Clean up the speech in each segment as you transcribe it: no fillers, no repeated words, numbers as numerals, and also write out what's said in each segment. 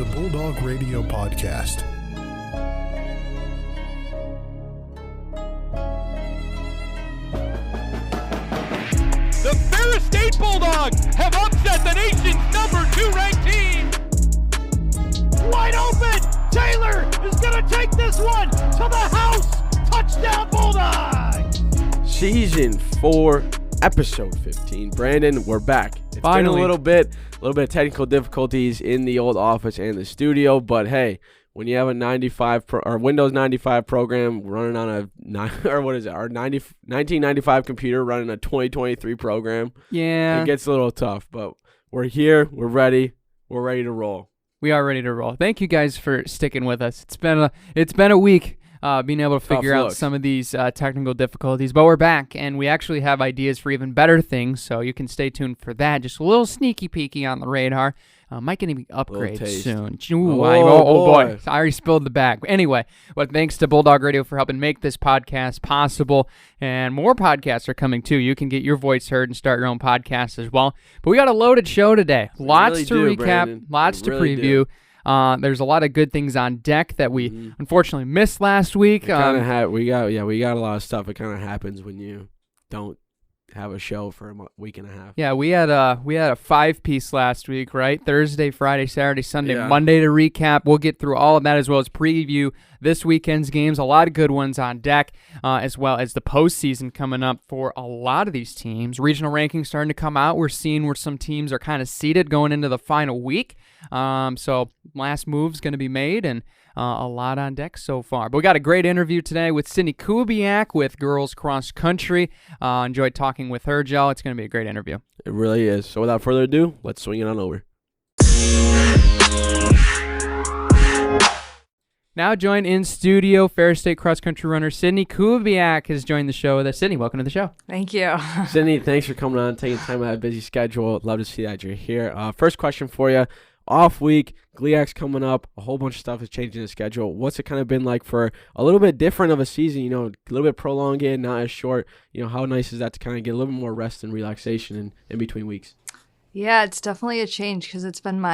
a Bulldog Radio podcast. The Ferris State Bulldogs have upset the nation's number 2 ranked team. Wide open! Taylor is going to take this one to the house! Touchdown Bulldogs! Season 4, episode 15. Brandon, we're back. It's Finally. been a little bit of technical difficulties in the old office and the studio, but hey, when you have a Windows 95 program running on a 1995 computer running a 2023 program, Yeah, it gets a little tough, but we're here, we're ready to roll. we are ready to roll. Thank you guys for sticking with us. It's been a week being able to figure out some of these technical difficulties, but we're back, and we actually have ideas for even better things, so you can stay tuned for that. Just a little sneaky peeky on the radar. Might get an upgrade soon. Ooh, oh boy. I already spilled the bag. Anyway, but thanks to Bulldog Radio for helping make this podcast possible. And more podcasts are coming too. You can get your voice heard and start your own podcast as well. But we got a loaded show today. Lots to recap, Brandon. lots to preview. There's a lot of good things on deck that we unfortunately missed last week. We got a lot of stuff. It kind of happens when you don't have a show for a week and a half. Yeah, we had a 5-piece last week, right? Thursday, Friday, Saturday, Sunday, Yeah. Monday to recap. We'll get through all of that as well as preview this weekend's games. A lot of good ones on deck, as well as the postseason coming up for a lot of these teams. Regional rankings starting to come out. We're seeing where some teams are kind of seated going into the final week. So last move's going to be made, and a lot on deck so far. But we got a great interview today with Sydney Kubiak with girls cross country. Enjoyed talking with her, Joe. It's going to be a great interview. It really is. So without further ado, let's swing it on over. Now joined in studio, Ferris State cross country runner Sydney Kubiak has joined the show with us. Sydney, welcome to the show. Thank you. Sydney, thanks for coming on, taking time out of a busy schedule. Love to see that you're here. First question for you. Off week, GLIAC's coming up. A whole bunch of stuff is changing the schedule. What's it kind of been like for a little bit different of a season, a little bit prolonged, not as short? How nice is that to kind of get a little bit more rest and relaxation in between weeks? Yeah, it's definitely a change because it's been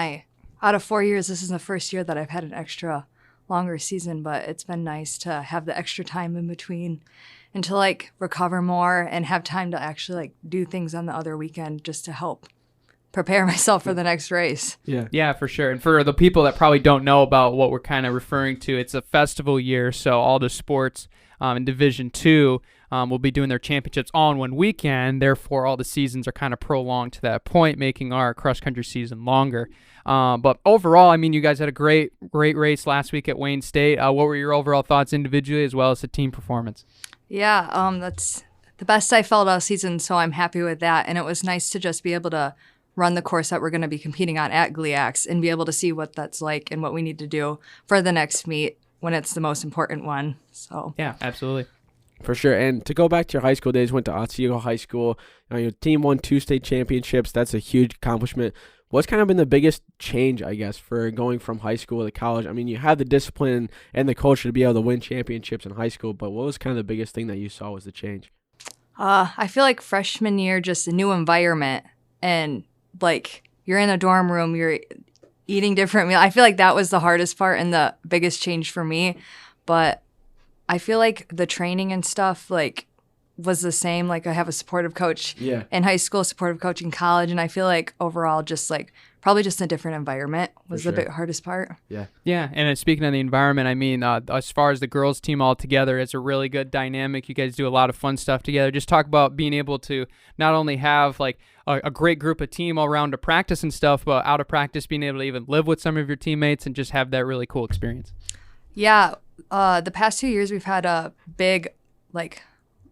out of 4 years, this is the first year that I've had an extra longer season, but it's been nice to have the extra time in between and to recover more and have time to actually do things on the other weekend just to help prepare myself for the next race. Yeah, for sure. And for the people that probably don't know about what we're kind of referring to, it's a festival year, so all the sports in Division II will be doing their championships all in one weekend. Therefore, all the seasons are kind of prolonged to that point, making our cross-country season longer. But overall, you guys had a great race last week at Wayne State. What were your overall thoughts individually as well as the team performance? Yeah, that's the best I felt all season, so I'm happy with that. And it was nice to just be able to run the course that we're going to be competing on at GLIAC's and be able to see what that's like and what we need to do for the next meet when it's the most important one. So yeah, absolutely. For sure. And to go back to your high school days, went to Otsego High School. Your team won 2 state championships. That's a huge accomplishment. What's kind of been the biggest change, I guess, for going from high school to college? You had the discipline and the culture to be able to win championships in high school, but what was kind of the biggest thing that you saw was the change? I feel like freshman year, just a new environment, and you're in a dorm room, you're eating different meals. I feel like that was the hardest part and the biggest change for me. But I feel like the training and stuff was the same. I have a supportive coach in high school, supportive coach in college, and I feel like overall just probably just a different environment was the big hardest part. Yeah, and speaking of the environment, as far as the girls team all together, it's a really good dynamic. You guys do a lot of fun stuff together. Just talk about being able to not only have a great group of team all around to practice and stuff, but out of practice being able to even live with some of your teammates and just have that really cool experience. Yeah, the past 2 years we've had a big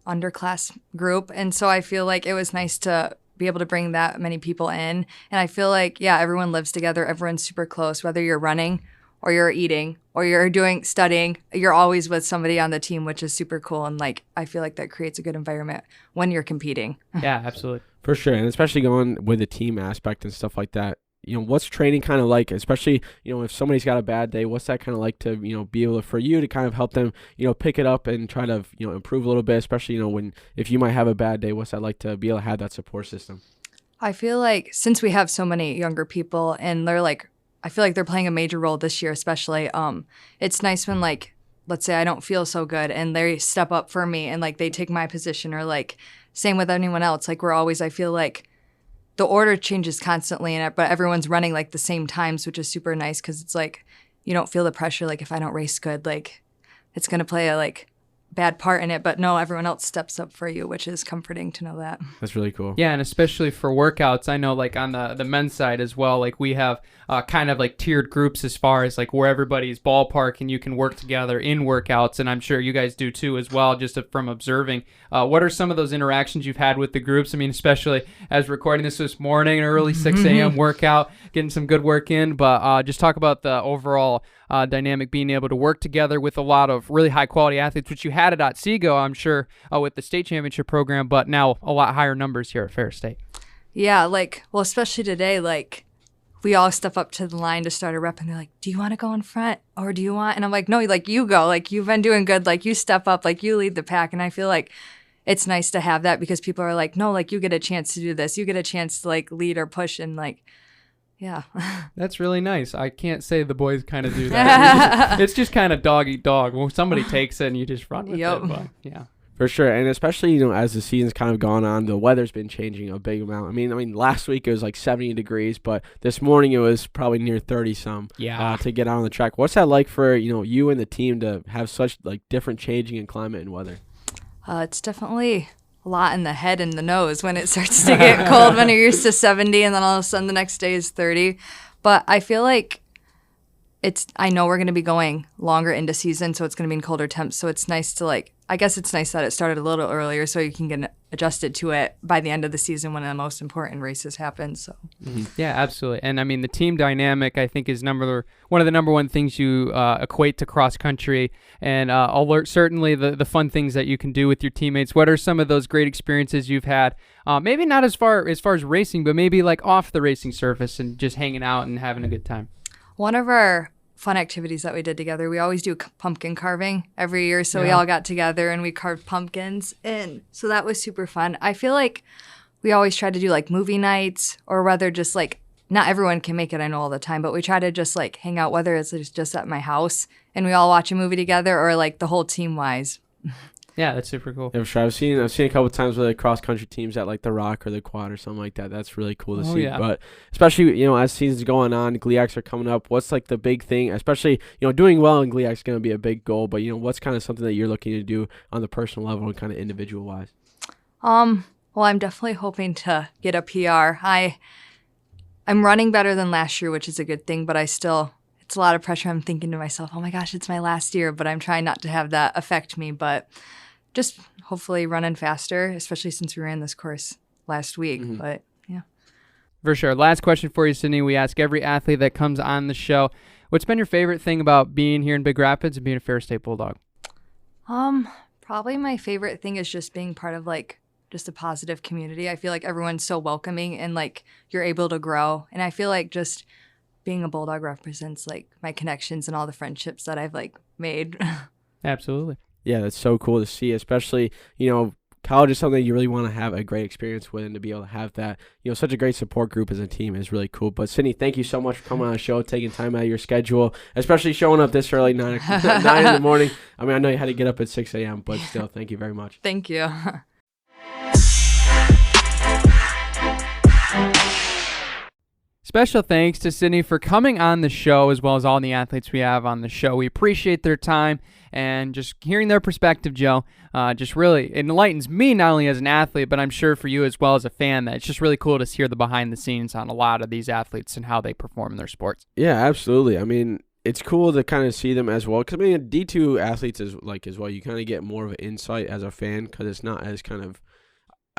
underclass group, and so I feel like it was nice to be able to bring that many people in. And I feel like, everyone lives together. Everyone's super close, whether you're running or you're eating or you're studying, you're always with somebody on the team, which is super cool. And I feel like that creates a good environment when you're competing. Yeah, absolutely. For sure. And especially going with the team aspect and stuff like that. What's training kind of like, especially, if somebody's got a bad day, what's that kind of like to, be able to, for you to kind of help them, pick it up and try to, improve a little bit, especially, if you might have a bad day, what's that like to be able to have that support system? I feel like since we have so many younger people and they're I feel like they're playing a major role this year, especially. It's nice when, like, let's say I don't feel so good and they step up for me and, like, they take my position, or, like, same with anyone else. Like, we're always, I feel like the order changes constantly, but everyone's running, like, the same times, which is super nice because it's, like, you don't feel the pressure, like, if I don't race good, like, it's going to play a, like, bad part in it, but no, everyone else steps up for you, which is comforting to know that. That's really cool. Yeah, and especially for workouts, I know like on the men's side as well, like we have kind of like tiered groups as far as like where everybody's ballpark and you can work together in workouts, and I'm sure you guys do too as well, just from observing. What are some of those interactions you've had with the groups? I mean, especially as recording this morning, an early 6 a.m. workout, getting some good work in, but just talk about the overall dynamic, being able to work together with a lot of really high quality athletes, which you had at Otsego, I'm sure, with the state championship program, but now a lot higher numbers here at Ferris State. Yeah, like, well, especially today, like, we all step up to the line to start a rep, and they're like, do you want to go in front, or do you want, and I'm like, no, like, you go, like, you've been doing good, like, you step up, like, you lead the pack, and I feel like it's nice to have that because people are like, no, like, you get a chance to do this, you get a chance to, like, lead or push, and, like, yeah. That's really nice. I can't say the boys kind of do that. It's just kind of dog eat dog. Well, somebody takes it and you just run with it. But, yeah. For sure. And especially, you know, as the season's kind of gone on, the weather's been changing a big amount. I mean, last week it was like 70 degrees, but this morning it was probably near 30 some. Yeah. To get out on the track. What's that like for, you know, you and the team to have such like different changing in climate and weather? It's definitely a lot in the head and the nose when it starts to get cold when you're used to 70 and then all of a sudden the next day is 30. But I feel like I know we're going to be going longer into season, so it's going to be in colder temps. So it's nice to, like, I guess it's nice that it started a little earlier so you can get adjusted to it by the end of the season when the most important races happen. So Yeah, absolutely. And I mean, the team dynamic, I think, is one of the number one things you equate to cross country, and certainly the fun things that you can do with your teammates. What are some of those great experiences you've had? Maybe not as far as racing, but maybe like off the racing surface and just hanging out and having a good time. One of our fun activities that we did together, we always do pumpkin carving every year. So we all got together and we carved pumpkins. And so that was super fun. I feel like we always try to do like movie nights, or rather just like, not everyone can make it, I know, all the time, but we try to just like hang out, whether it's just at my house and we all watch a movie together, or like the whole team wise. Yeah, that's super cool. Yeah, for sure. I've seen a couple of times with the cross country teams at like the Rock or the Quad or something like that. That's really cool to see. Yeah. But especially, you know, as season's going on, GLIACs are coming up. What's like the big thing? Especially, you know, doing well in GLIACs is going to be a big goal. But, you know, what's kind of something that you're looking to do on the personal level and kind of individual wise? Well, I'm definitely hoping to get a PR. I'm running better than last year, which is a good thing, but it's a lot of pressure. I'm thinking to myself, oh my gosh, it's my last year, but I'm trying not to have that affect me. But just hopefully running faster, especially since we ran this course last week. Mm-hmm. But yeah. For sure. Last question for you, Sydney. We ask every athlete that comes on the show, what's been your favorite thing about being here in Big Rapids and being a Ferris State Bulldog? Probably my favorite thing is just being part of like just a positive community. I feel like everyone's so welcoming and like you're able to grow. And I feel like just being a Bulldog represents like my connections and all the friendships that I've like made. Absolutely. Yeah, that's so cool to see, especially, you know, college is something you really want to have a great experience with, and to be able to have that, you know, such a great support group as a team is really cool. But Sydney, thank you so much for coming on the show, taking time out of your schedule, especially showing up this early, 9 in the morning. I mean, I know you had to get up at 6 a.m., but still, thank you very much. Thank you. Special thanks to Sydney for coming on the show, as well as all the athletes we have on the show. We appreciate their time and just hearing their perspective, Joe. Just really enlightens me, not only as an athlete, but I'm sure for you as well as a fan, that it's just really cool to hear the behind the scenes on a lot of these athletes and how they perform in their sports. Yeah, absolutely. I mean, it's cool to kind of see them as well, because I mean, D2 athletes as well, you kind of get more of an insight as a fan, because it's not as kind of,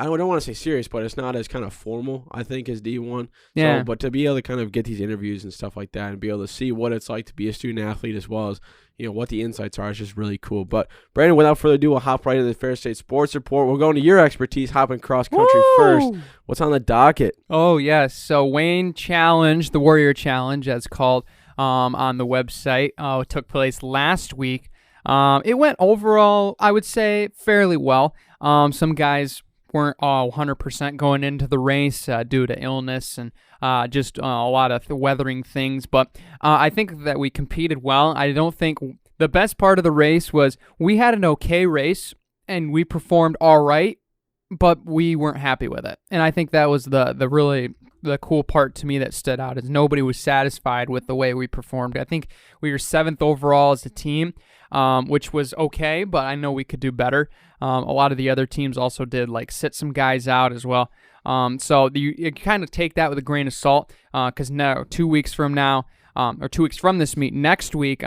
I don't want to say serious, but it's not as kind of formal, I think, as D1. Yeah. So, but to be able to kind of get these interviews and stuff like that and be able to see what it's like to be a student athlete, as well as, you know, what the insights are, is just really cool. But Brandon, without further ado, we'll hop right into the Ferris State Sports Report. We're going to your expertise, hopping cross country first. What's on the docket? Oh, yes. So Wayne Challenge, the Warrior Challenge, as called on the website, took place last week. It went overall, I would say, fairly well. Some guys weren't all 100% going into the race due to illness and just a lot of weathering things. But I think that we competed well. I don't think the best part of the race was we had an okay race and we performed all right, but we weren't happy with it. And I think that was the really the cool part to me that stood out, is nobody was satisfied with the way we performed. I think we were 7th overall as a team, which was okay, but I know we could do better. A lot of the other teams also did like sit some guys out as well. So you kind of take that with a grain of salt, because now 2 weeks from now, or 2 weeks from this meet, next week,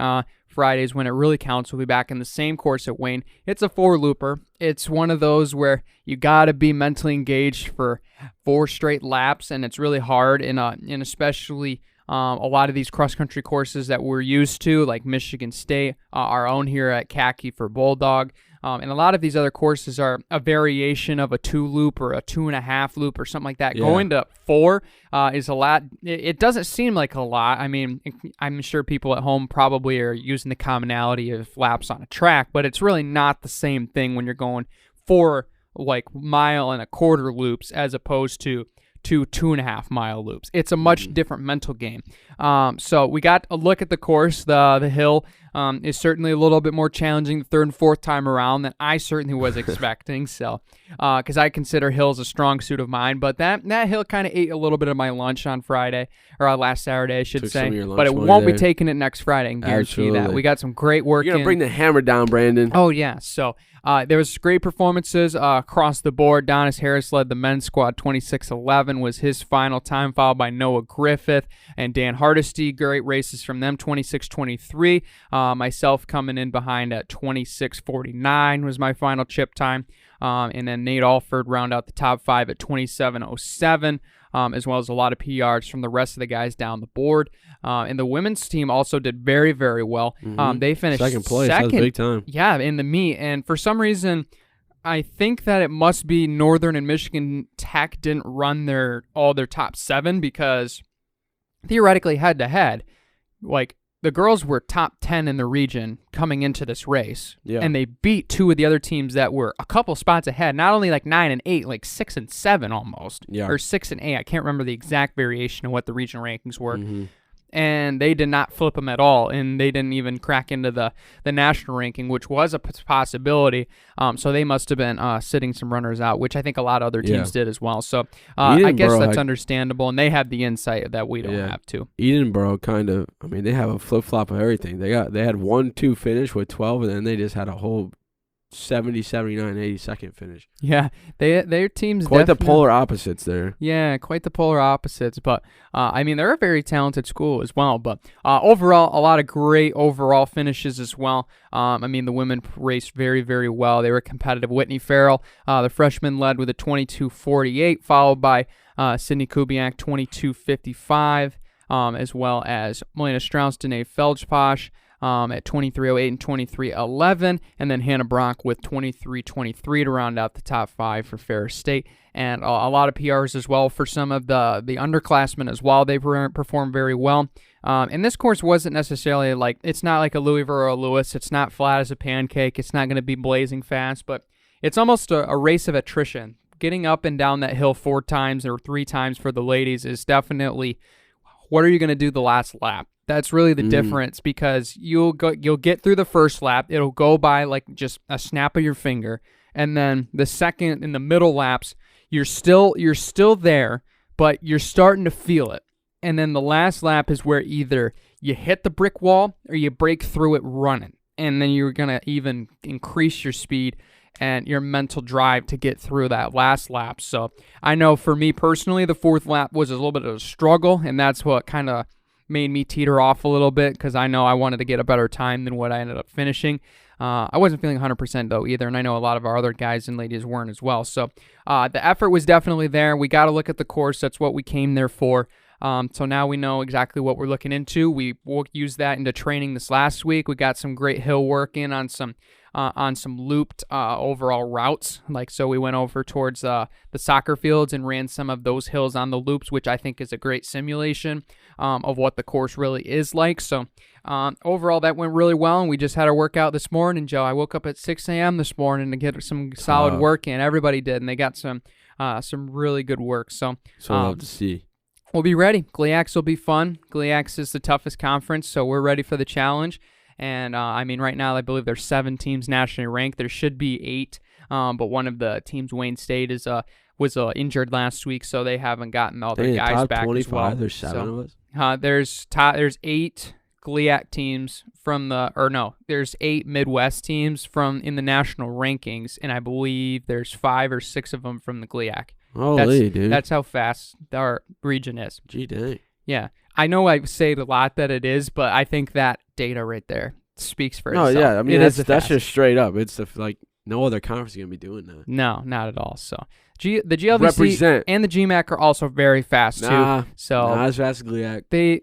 Fridays when it really counts, we'll be back in the same course at Wayne. It's a 4-looper. It's one of those where you got to be mentally engaged for 4 straight laps, and it's really hard, and especially a lot of these cross-country courses that we're used to, like Michigan State, our own here at Khaki for Bulldog. And a lot of these other courses are a variation of a 2-loop or a 2.5 loop or something like that. Yeah. Going to 4 is a lot. It doesn't seem like a lot. I mean, I'm sure people at home probably are using the commonality of laps on a track, but it's really not the same thing when you're going 4 like 1.25 mile loops as opposed to 2.5 mile loops. It's a much different mental game. So we got a look at the course. The hill is certainly a little bit more challenging the 3rd and 4th time around than I certainly was expecting. So, because I consider hills a strong suit of mine, but that hill kind of ate a little bit of my lunch on Friday, or last Saturday, I should say. But it won't be taking it next Friday. I can guarantee that. We got some great work. You're gonna bring the hammer down, Brandon. Oh yeah. So. There was great performances across the board. Donis Harris led the men's squad. 26:11 was his final time, followed by Noah Griffith and Dan Hardesty. Great races from them. 26:23. Myself coming in behind at 26:49 was my final chip time. And then Nate Alford round out the top 5 at 27:07. As well as a lot of PRs from the rest of the guys down the board. And the women's team also did very, very well. They finished second place. That was big time. Yeah, in the meet. And for some reason, I think that it must be Northern and Michigan Tech didn't run all their top 7, because theoretically head-to-head, like, the girls were top 10 in the region coming into this race, and they beat 2 of the other teams that were a couple spots ahead, not only like 9 and 8, like 6 and 7 almost, or 6 and 8. I can't remember the exact variation of what the regional rankings were. And they did not flip them at all, and they didn't even crack into the national ranking, which was a possibility. So they must have been sitting some runners out, which I think a lot of other teams did as well. So I guess that's understandable, and they have the insight that we don't have to. Edenborough kind of, I mean, they have a flip-flop of everything. They had 1-2 finish with 12, and then they just had a whole 70, 79, 82nd finish. Yeah, their teams quite the polar opposites there. Yeah, quite the polar opposites. But I mean, they're a very talented school as well. But overall, a lot of great overall finishes as well. I mean, the women raced very, very well. They were competitive. Whitney Farrell, the freshman, led with a 22:48, followed by Sydney Kubiak, 22:55, as well as Melina Strauss, Danae Feldspach, at 23:08 and 23:11, and then Hannah Brock with 23:23 to round out the top 5 for Ferris State, and a lot of PRs as well for some of the underclassmen as well. They performed very well. And this course wasn't necessarily like, it's not like a Louisville or a Lewis. It's not flat as a pancake. It's not going to be blazing fast, but it's almost a race of attrition. Getting up and down that hill 4 times or 3 times for the ladies is definitely, what are you going to do the last lap? That's really the difference, because you'll get through the first lap. It'll go by like just a snap of your finger, and then the second and the middle laps, you're still there, but you're starting to feel it. And then the last lap is where either you hit the brick wall or you break through it running, and then you're gonna even increase your speed and your mental drive to get through that last lap. So I know for me personally, the 4th lap was a little bit of a struggle, and that's what kind of made me teeter off a little bit, because I know I wanted to get a better time than what I ended up finishing. I wasn't feeling 100% though either, and I know a lot of our other guys and ladies weren't as well. So the effort was definitely there. We got to look at the course. That's what we came there for. So now we know exactly what we're looking into. We will use that into training this last week. We got some great hill work in on some on some looped overall routes. So we went over towards the soccer fields and ran some of those hills on the loops, which I think is a great simulation of what the course really is like. So overall, that went really well, and we just had our workout this morning, Joe. I woke up at 6 a.m. this morning to get some solid work in. Everybody did, and they got some really good work. So love to see. We'll be ready. GLIACs will be fun. GLIACs is the toughest conference, so we're ready for the challenge. And, right now I believe there's 7 teams nationally ranked. There should be 8, but one of the teams, Wayne State, was injured last week, so they haven't gotten all their guys back 25, as well. There's 7 of us? There's 8 GLIAC teams there's 8 Midwest teams in the national rankings, and I believe there's 5 or 6 of them from the GLIAC. Holy, dude. That's how fast our region is. Gee, dang. Yeah. I know I say it a lot that it is, but I think that data right there speaks for itself. No, yeah. I mean, that's just straight up. It's no other conference is going to be doing that. No, not at all. So the GLVC and the GMAC are also very fast, too. So not as fast as GLIAC. They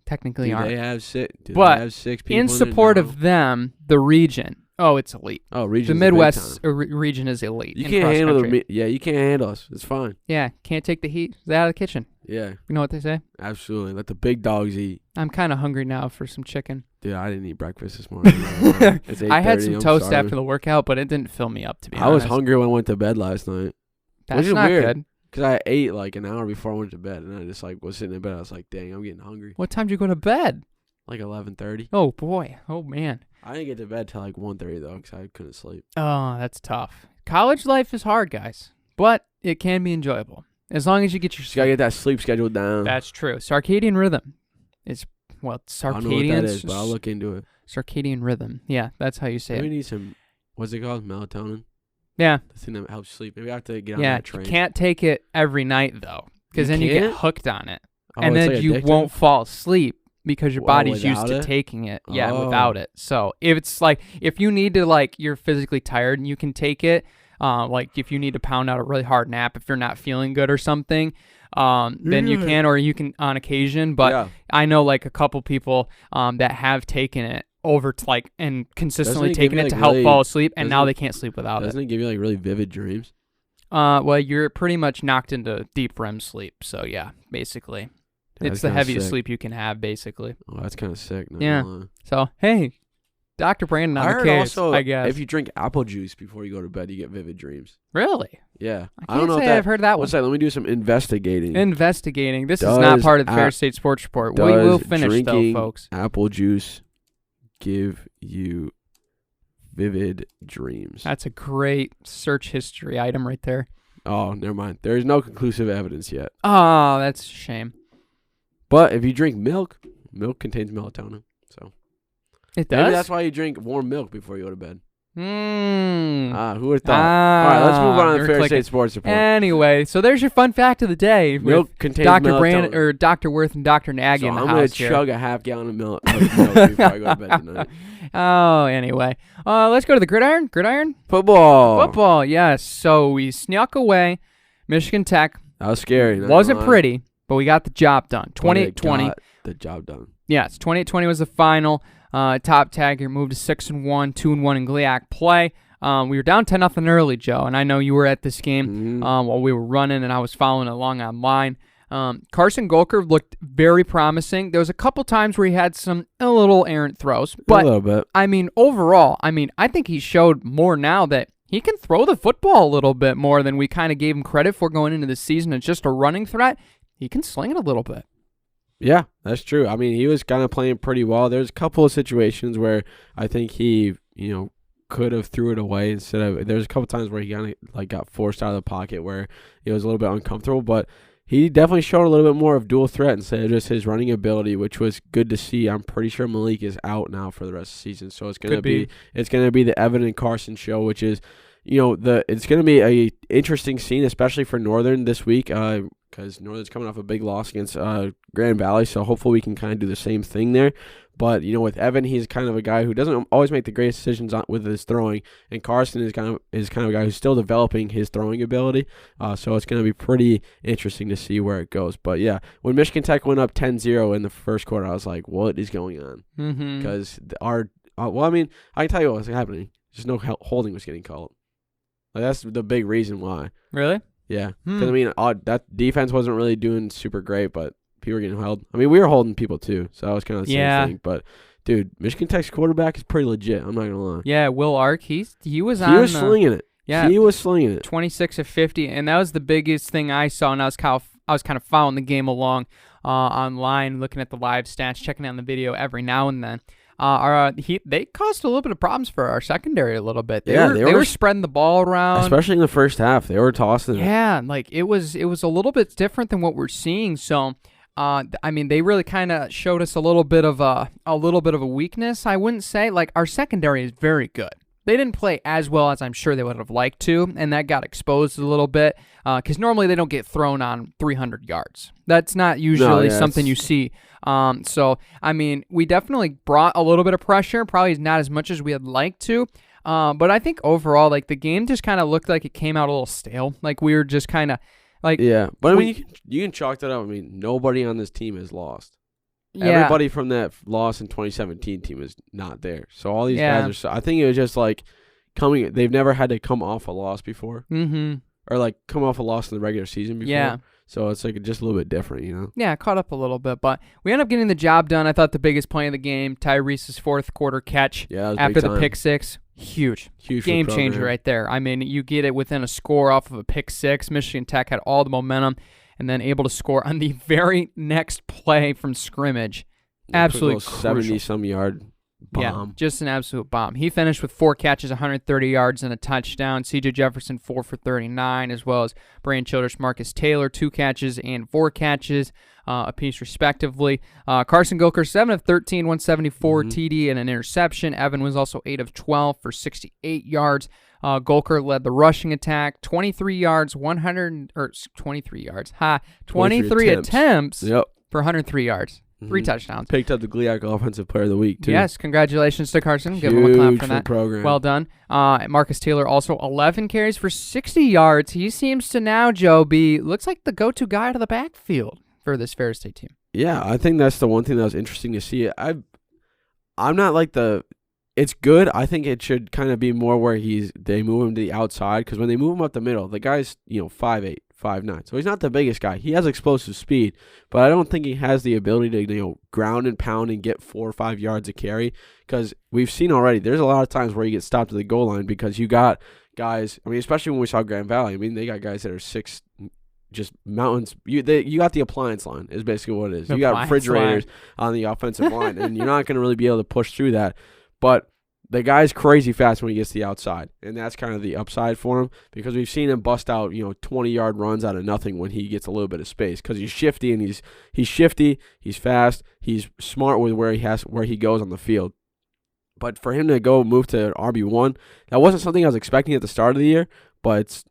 technically aren't. They have 6 people in support of them, the region. Oh, it's elite. Oh, region. The Midwest region is elite. You can't handle you can't handle us. It's fine. Yeah, can't take the heat. It's out of the kitchen. Yeah. You know what they say? Absolutely. Let the big dogs eat. I'm kind of hungry now for some chicken. Dude, I didn't eat breakfast this morning. It's 8:30. I had some toast after the workout, but it didn't fill me up, to be honest. I was hungry when I went to bed last night. That's not good. Because I ate an hour before I went to bed, and I just was sitting in bed. I was like, dang, I'm getting hungry. What time did you go to bed? 11:30. Oh, boy. Oh, man. I didn't get to bed till 1:30 though, because I couldn't sleep. Oh, that's tough. College life is hard, guys, but it can be enjoyable as long as you get your. You gotta get that sleep schedule down. That's true. Circadian rhythm is circadian. I don't know what that is, but I'll look into it. Circadian rhythm. Yeah, that's how you say it. We need some. What's it called? Melatonin. Yeah. The thing that helps sleep. Maybe I have to get on that train. You can't take it every night though, because then you get hooked on it, and then you addictive? Won't fall asleep. Because your body's used to taking it. Yeah, without it. So if it's if you need to you're physically tired and you can take it, if you need to pound out a really hard nap if you're not feeling good or something, then you can, or you can on occasion. But I know a couple people that have taken it over to and consistently taken it to help fall asleep, and now they can't sleep without it. Doesn't it give you really vivid dreams? Well, you're pretty much knocked into deep REM sleep. So yeah, basically. It's the heaviest sleep you can have, basically. Oh, that's kind of sick. Yeah. So, hey, Dr. Brandon on the case, also, I guess. If you drink apple juice before you go to bed, you get vivid dreams. Really? Yeah. I don't know if I've heard that one. One second, let me do some investigating. This is not part of the Fair State Sports Report. We will finish, though, folks. Apple juice give you vivid dreams? That's a great search history item right there. Oh, never mind. There is no conclusive evidence yet. Oh, that's a shame. But if you drink milk contains melatonin. So it does? Maybe that's why you drink warm milk before you go to bed. Who would have thought? All right, let's move on to the Fair State Sports Report. Anyway, so there's your fun fact of the day. Milk contains Dr. melatonin. Brandon or Dr. Worth and Dr. Nagy in the house. I'm going to chug a half gallon of milk before I go to bed tonight. Oh, anyway. Let's go to the gridiron. Football, yes. So we snuck away Michigan Tech. That was scary. Wasn't pretty, but we got the job done. 28-20. The job done. Yes, 28-20 was the final. Top Tagger moved to 6-1, 2-1 in GLIAC play. We were down 10-0 early, Joe, and I know you were at this game while we were running, and I was following along online. Carson Golker looked very promising. There was a couple times where he had some little errant throws, but a little bit. Overall, I think he showed more now that he can throw the football a little bit more than we kind of gave him credit for going into the season. It's just a running threat. He can sling it a little bit. Yeah, that's true. He was kind of playing pretty well. There's a couple of situations where I think he, could have threw it away instead of. There's a couple times where he kind of got forced out of the pocket where it was a little bit uncomfortable, but he definitely showed a little bit more of dual threat instead of just his running ability, which was good to see. I'm pretty sure Malik is out now for the rest of the season, so it's gonna be the Evan and Carson show, which is, it's gonna be a interesting scene, especially for Northern this week, because Northern's coming off a big loss against Grand Valley, so hopefully we can kind of do the same thing there. But, with Evan, he's kind of a guy who doesn't always make the greatest decisions with his throwing, and Carson is kind of a guy who's still developing his throwing ability. So it's going to be pretty interesting to see where it goes. But, yeah, when Michigan Tech went up 10-0 in the first quarter, I was like, what is going on? Because I can tell you what was happening. just no holding was getting called. Like, that's the big reason why. Really? Yeah. Because, I mean, that defense wasn't really doing super great, but people were getting held. I mean, we were holding people too, so that was kind of the same thing. But, dude, Michigan Tech's quarterback is pretty legit. I'm not going to lie. Yeah, Will Ark, he was slinging it. Yeah, he was slinging it. 26 of 50, and that was the biggest thing I saw, and I was kind of following the game along online, looking at the live stats, checking out the video every now and then. They caused a little bit of problems for our secondary a little bit. They were spreading the ball around, especially in the first half. They were tossing it. Yeah, like it was a little bit different than what we're seeing. So, I mean, they really kind of showed us a little bit of a weakness. I wouldn't say, like, our secondary is very good. They didn't play as well as I'm sure they would have liked to, and that got exposed a little bit because normally they don't get thrown on 300 yards. That's not usually something you see. So, I mean, we definitely brought a little bit of pressure, probably not as much as we had liked to, but I think overall, like, the game just kind of looked like it came out a little stale. Like, we were just kind of like... Yeah, but I mean, you can chalk that up. I mean, nobody on this team has lost. Yeah. Everybody from that loss in 2017 team is not there. So all these guys are. I think it was just like coming. They've never had to come off a loss before, or like come off a loss in the regular season before. Yeah. So it's like just a little bit different, you know. Yeah, caught up a little bit, but we ended up getting the job done. I thought the biggest play of the game, Tyrese's fourth quarter catch after the pick six. Huge game changer right there. I mean, you get it within a score off of a pick six. Michigan Tech had all the momentum. And then able to score on the very next play from scrimmage. Absolutely crucial. 70-some yard bomb. Yeah, just an absolute bomb. He finished with 4 catches, 130 yards, and a touchdown. C.J. Jefferson, 4 for 39, as well as Brian Childress, Marcus Taylor, 2 catches and 4 catches apiece, respectively. Carson Gilker, 7 of 13, 174 TD and an interception. Evan was also 8 of 12 for 68 yards. Golker led the rushing attack, 23 attempts for 103 yards. 3 touchdowns. Picked up the Kubiak Offensive Player of the Week, too. Yes, congratulations to Carson. Give him a clap for that. Program. Well done. Marcus Taylor also 11 carries for 60 yards. He seems to now, Joe, looks like the go-to guy out of the backfield for this Ferris State team. Yeah, I think that's the one thing that was interesting to see. I'm not like it's good. I think it should kind of be more where they move him to the outside, because when they move him up the middle, the guy's 5'8", 5'9", so he's not the biggest guy. He has explosive speed, but I don't think he has the ability to ground and pound and get 4 or 5 yards a carry, because we've seen already there's a lot of times where you get stopped at the goal line because you got guys. I mean, especially when we saw Grand Valley. I mean, they got guys that are 6. Just mountains. You got the appliance line is basically what it is. You got refrigerators on the offensive line, and you're not going to really be able to push through that. But the guy's crazy fast when he gets to the outside, and that's kind of the upside for him, because we've seen him bust out 20-yard runs out of nothing when he gets a little bit of space, because he's shifty, and he's shifty, he's fast, he's smart with where he goes on the field. But for him to move to RB1, that wasn't something I was expecting at the start of the year, but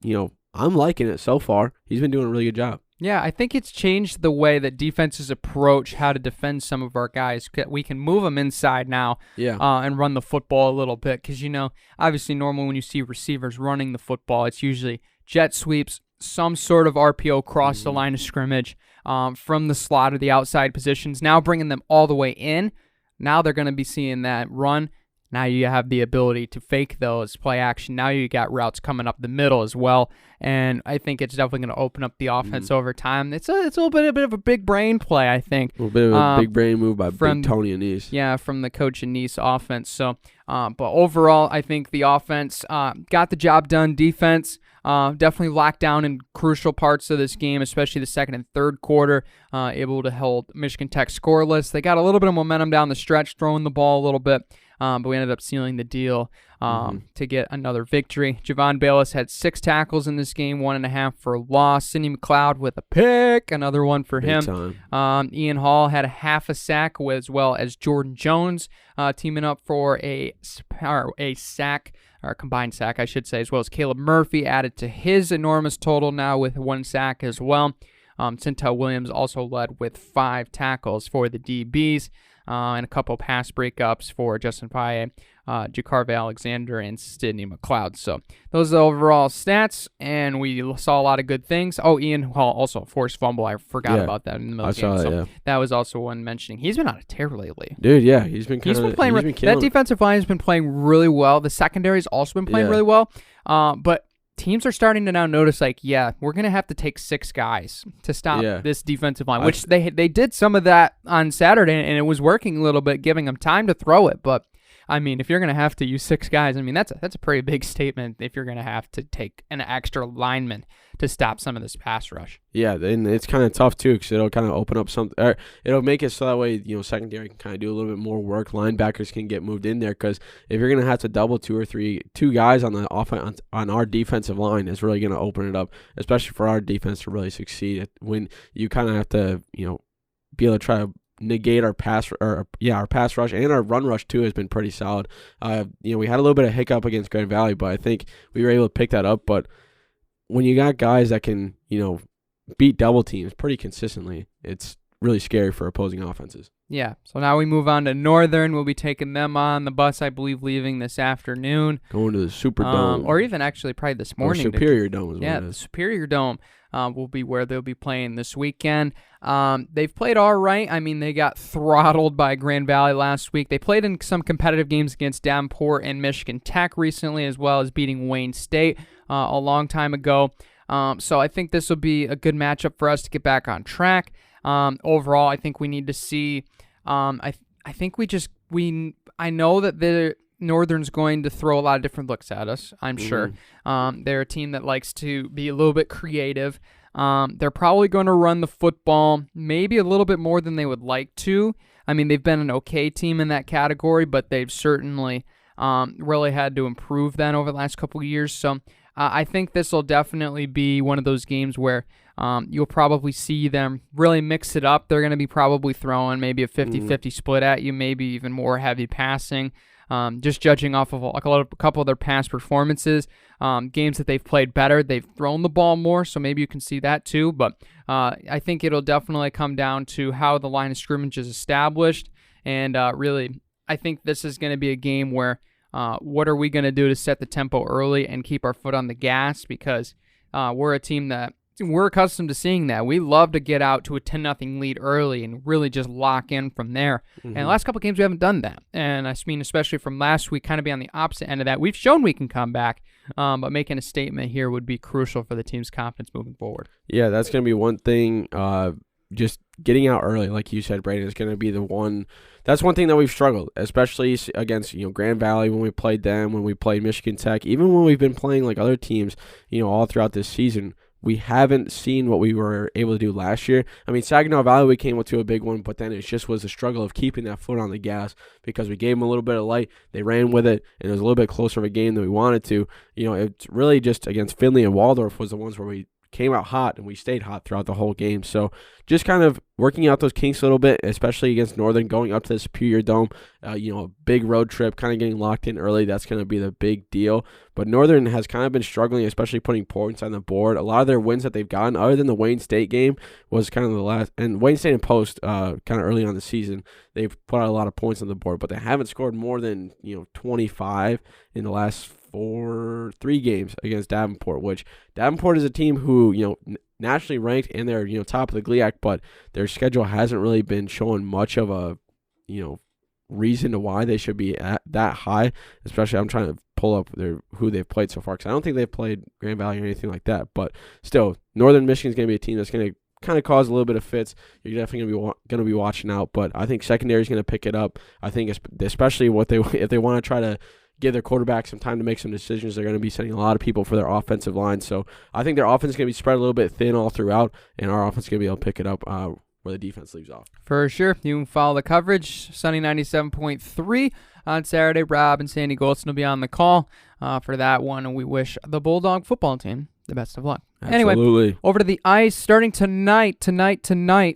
I'm liking it so far. He's been doing a really good job. Yeah, I think it's changed the way that defenses approach how to defend some of our guys. We can move them inside now and run the football a little bit, because, obviously normally when you see receivers running the football, it's usually jet sweeps, some sort of RPO across the line of scrimmage from the slot or the outside positions, now bringing them all the way in. Now they're going to be seeing that run. Now you have the ability to fake those, play action. Now you got routes coming up the middle as well, and I think it's definitely going to open up the offense over time. It's a little bit of a big brain play, I think. A little bit of a big brain move by Big Tony Anise. Yeah, from the coach Anise offense. So, but overall, I think the offense got the job done. Defense definitely locked down in crucial parts of this game, especially the second and third quarter, able to hold Michigan Tech scoreless. They got a little bit of momentum down the stretch, throwing the ball a little bit. But we ended up sealing the deal to get another victory. Javon Bayless had 6 tackles in this game, 1.5 for loss. Sidney McLeod with a pick, another one for him. Ian Hall had a half a sack, as well as Jordan Jones teaming up for a sack, or a combined sack, I should say, as well as Caleb Murphy added to his enormous total now with 1 sack as well. Sintel Williams also led with 5 tackles for the DBs and a couple pass breakups for Justin Paye, Jacarve Alexander, and Sidney McLeod. So those are the overall stats, and we saw a lot of good things. Oh, Ian Hall also forced fumble. I forgot about that in the middle of the game. So that was also one mentioning. He's been on a tear lately. Dude, yeah. He's been playing. That defensive line has been playing really well. The secondary's also been playing really well. But teams are starting to now notice, like, we're going to have to take 6 guys to stop this defensive line, which they did some of that on Saturday, and it was working a little bit, giving them time to throw it. But, I mean, if you're going to have to use 6 guys, I mean, that's a pretty big statement if you're going to have to take an extra lineman to stop some of this pass rush. Yeah, and it's kind of tough, too, because it'll kind of open up something. Or it'll make it so that way, secondary can kind of do a little bit more work. Linebackers can get moved in there, because if you're going to have to double 2 or 3 guys on the on our defensive line, it's really going to open it up, especially for our defense to really succeed. When you kind of have to, be able to try to negate our pass rush, and our run rush too has been pretty solid. We had a little bit of hiccup against Grand Valley, but I think we were able to pick that up. But when you got guys that can beat double teams pretty consistently, it's really scary for opposing offenses. Yeah, so now we move on to Northern. We'll be taking them on the bus, I believe, leaving this afternoon. Going to the Superdome. Or even actually probably this morning. Or Superior Dome is what it is. The Superior Dome will be where they'll be playing this weekend. They've played all right. I mean, they got throttled by Grand Valley last week. They played in some competitive games against Davenport and Michigan Tech recently, as well as beating Wayne State a long time ago. So I think this will be a good matchup for us to get back on track. Overall, I think we need to see. I know that the Northern's going to throw a lot of different looks at us. I'm sure. They're a team that likes to be a little bit creative. They're probably going to run the football maybe a little bit more than they would like to. I mean, they've been an okay team in that category, but they've certainly really had to improve that over the last couple of years. So I think this will definitely be one of those games where you'll probably see them really mix it up. They're going to be probably throwing maybe a 50-50 split at you, maybe even more heavy passing. Just judging off of a couple of their past performances, games that they've played better, they've thrown the ball more, so maybe you can see that too. But I think it'll definitely come down to how the line of scrimmage is established. And really, I think this is going to be a game where what are we going to do to set the tempo early and keep our foot on the gas? Because we're a team that we're accustomed to seeing that. We love to get out to a 10-0 lead early and really just lock in from there. And the last couple of games, we haven't done that. And I mean, especially from last week, kind of be on the opposite end of that. We've shown we can come back, but making a statement here would be crucial for the team's confidence moving forward. Yeah, that's going to be one thing. Just getting out early, like you said, Brandon, is going to be the one. That's one thing that we've struggled, especially against Grand Valley when we played them, when we played Michigan Tech, even when we've been playing like other teams, all throughout this season. We haven't seen what we were able to do last year. I mean, Saginaw Valley, we came up to a big one, but then it just was a struggle of keeping that foot on the gas because we gave them a little bit of light. They ran with it, and it was a little bit closer of a game than we wanted to. It's really just against Findlay and Waldorf was the ones where we came out hot, and we stayed hot throughout the whole game. So just kind of working out those kinks a little bit, especially against Northern, going up to the Superior Dome, a big road trip, kind of getting locked in early. That's going to be the big deal. But Northern has kind of been struggling, especially putting points on the board. A lot of their wins that they've gotten, other than the Wayne State game, was kind of the last. And Wayne State and Post, kind of early on the season, they've put out a lot of points on the board, but they haven't scored more than 25 in the last 3 games against Davenport, which Davenport is a team who, nationally ranked and they're, top of the GLIAC, but their schedule hasn't really been showing much of a, reason to why they should be at that high. Especially, I'm trying to pull up who they've played so far, because I don't think they've played Grand Valley or anything like that. But still, Northern Michigan is going to be a team that's going to kind of cause a little bit of fits. You're definitely going to be watching out, but I think secondary is going to pick it up. I think especially if they want to try to give their quarterback some time to make some decisions, they're going to be sending a lot of people for their offensive line. So I think their offense is going to be spread a little bit thin all throughout, and our offense is going to be able to pick it up where the defense leaves off. For sure. You can follow the coverage. Sunny 97.3 on Saturday. Rob and Sandy Goldson will be on the call for that one, and we wish the Bulldog football team the best of luck. Absolutely. Anyway, over to the ice, starting tonight,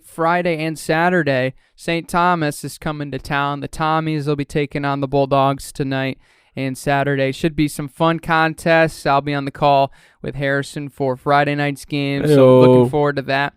Friday and Saturday, St. Thomas is coming to town. The Tommies will be taking on the Bulldogs tonight and Saturday. Should be some fun contests. I'll be on the call with Harrison for Friday night's game, so looking forward to that.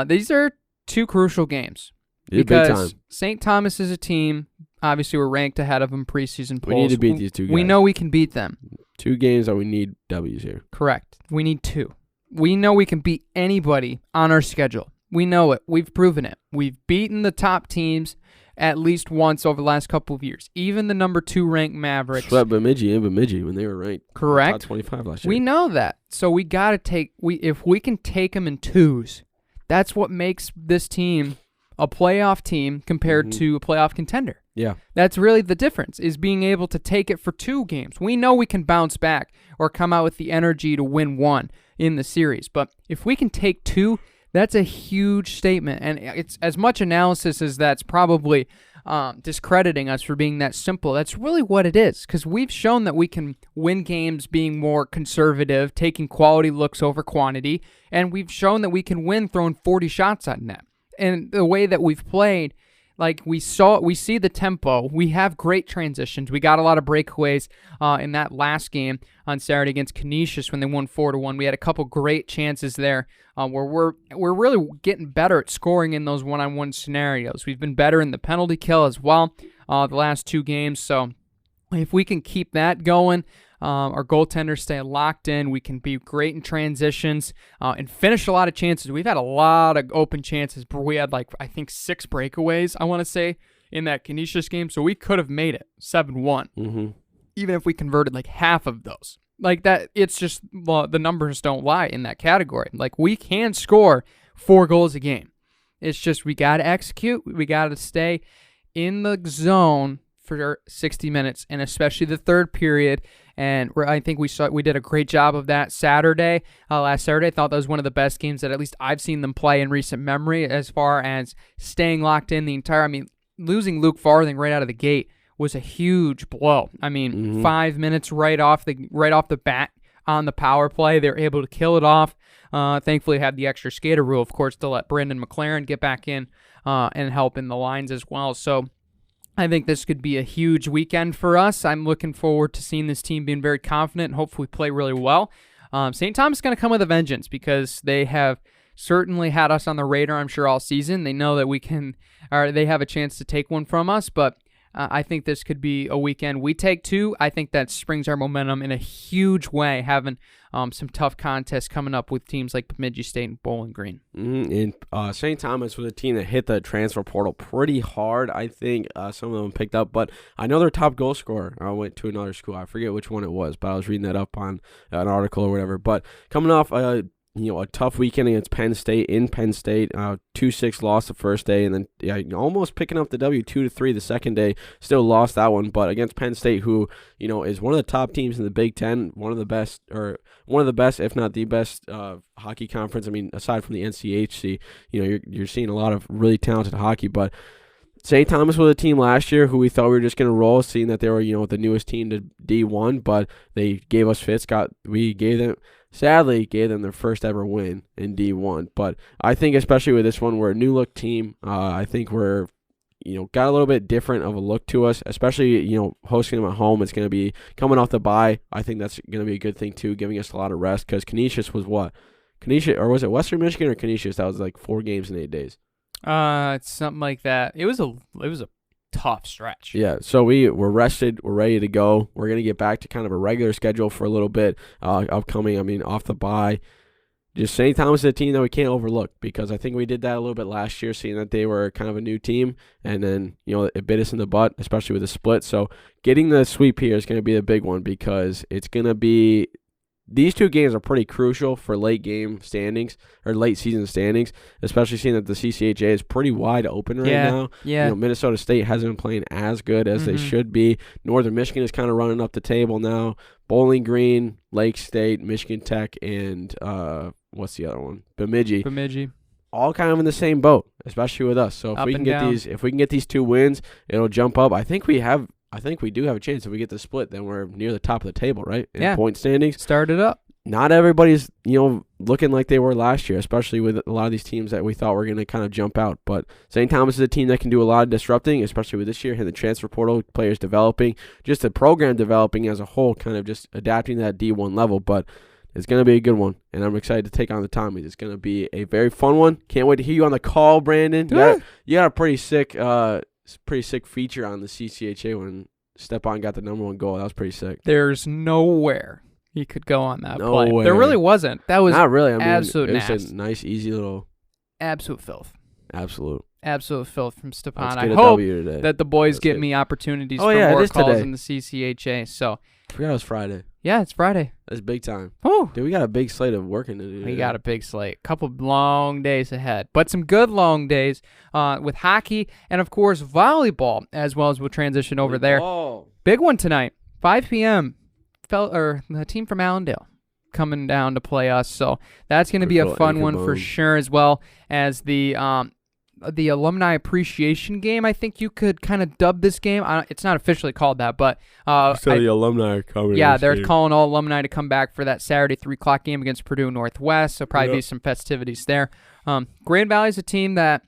These are two crucial games. Because St. Thomas is a team, obviously we're ranked ahead of them preseason polls. We need to beat these two guys. We know we can beat them. 2 games that we need W's here. Correct. We need 2. We know we can beat anybody on our schedule. We know it. We've proven it. We've beaten the top teams at least once over the last couple of years. Even the number 2 ranked Mavericks. Swept Bemidji when they were ranked. Correct. Top 25 last year. We know that. So we got to take, if we can take them in 2s, that's what makes this team a playoff team compared to a playoff contender. Yeah. That's really the difference, is being able to take it for 2 games. We know we can bounce back or come out with the energy to win 1 in the series. But if we can take 2, that's a huge statement. And it's as much analysis as that's probably discrediting us for being that simple. That's really what it is, because we've shown that we can win games being more conservative, taking quality looks over quantity, and we've shown that we can win throwing 40 shots on net. And the way that we've played, like we see the tempo. We have great transitions. We got a lot of breakaways in that last game on Saturday against Canisius when they won 4-1. We had a couple great chances there where we're really getting better at scoring in those one-on-one scenarios. We've been better in the penalty kill as well the last 2 games. So if we can keep that going, our goaltenders stay locked in, we can be great in transitions and finish a lot of chances. We've had a lot of open chances, but we had I think 6 breakaways, I want to say, in that Canisius game. So we could have made it 7-1, even if we converted half of those. That, it's just, the numbers don't lie in that category. We can score 4 goals a game. It's just we got to execute. We got to stay in the zone for 60 minutes, and especially the third period. And I think we did a great job of that last Saturday. I thought that was one of the best games that at least I've seen them play in recent memory, as far as staying locked in the entire. I mean, losing Luke Farthing right out of the gate was a huge blow. I mean, 5 minutes right off the bat on the power play, they're able to kill it off. Thankfully, had the extra skater rule, of course, to let Brandon McLaren get back in and help in the lines as well. So I think this could be a huge weekend for us. I'm looking forward to seeing this team being very confident and hopefully play really well. St. Thomas is going to come with a vengeance, because they have certainly had us on the radar, I'm sure, all season. They know that they have a chance to take one from us, but I think this could be a weekend we take 2. I think that springs our momentum in a huge way, having some tough contests coming up with teams like Bemidji State and Bowling Green. And St. Thomas was a team that hit the transfer portal pretty hard. I think some of them picked up, but I know their top goal scorer went to another school. I forget which one it was, but I was reading that up on an article or whatever. But coming off a tough weekend against Penn State in Penn State, 2-6 loss the first day, and then almost picking up the W 2-3 the second day. Still lost that one, but against Penn State, who is one of the top teams in the Big Ten, one of the best, if not the best hockey conference. I mean, aside from the NCHC, you're seeing a lot of really talented hockey, but St. Thomas was a team last year who we thought we were just going to roll, seeing that they were, the newest team to D1, but they gave us fits. Sadly, gave them their first ever win in D1. But I think, especially with this one, we're a new look team. I think we're, got a little bit different of a look to us, especially, hosting them at home. It's going to be coming off the bye. I think that's going to be a good thing too, giving us a lot of rest, because Canisius was what? Or was it Western Michigan or Canisius? That was 4 games in 8 days. It's something like that. It was a tough stretch. Yeah, so we're rested, we're ready to go. We're going to get back to kind of a regular schedule for a little bit upcoming, off the bye. Just St. Thomas is a team that we can't overlook, because I think we did that a little bit last year, seeing that they were kind of a new team, and then, it bit us in the butt, especially with the split. So getting the sweep here is going to be a big one, because it's going to be, these 2 games are pretty crucial for late game standings or late season standings, especially seeing that the CCHA is pretty wide open right now. Yeah. Minnesota State hasn't been playing as good as they should be. Northern Michigan is kind of running up the table now. Bowling Green, Lake State, Michigan Tech, and what's the other one? Bemidji. All kind of in the same boat, especially with us. So if we can get these 2 wins, it'll jump up. I think we do have a chance. If we get the split, then we're near the top of the table, right? In point standings. Start it up. Not everybody's, looking like they were last year, especially with a lot of these teams that we thought were going to kind of jump out. But St. Thomas is a team that can do a lot of disrupting, especially with this year, and the transfer portal, players developing, just the program developing as a whole, kind of just adapting to that D1 level. But It's going to be a good one, and I'm excited to take on the Tommies. It's going to be a very fun one. Can't wait to hear you on the call, Brandon. You got a pretty sick feature on the CCHA when Stepan got the #1 goal. That was pretty sick. There's nowhere he could go on that play. Nowhere. There really wasn't. That was not really. I mean, absolute it was nasty. a nice, easy little Absolute filth. absolute. Absolute filth from Stepan. Let's I get a hope W today. that the boys That's get good. me opportunities Oh, for yeah, it more is calls today. in the CCHA. So, I forgot it was Friday. yeah, it's Friday. That's big time. Woo. Dude, we got a big slate of working to do. We today. got a big slate. Couple long days ahead. But some good long days with hockey and, of course, volleyball, as well as we'll transition over there. Ball. Big one tonight, 5 p.m. The team from Allendale coming down to play us. So that's going to be a Crucial fun anchor one for bone. sure, as well as the alumni appreciation game. I think you could kind of dub this game. It's not officially called that, but So the alumni are coming. yeah, this they're year. calling all alumni to come back for that Saturday 3 o'clock game against Purdue Northwest. So probably be some festivities there. Grand Valley's a team that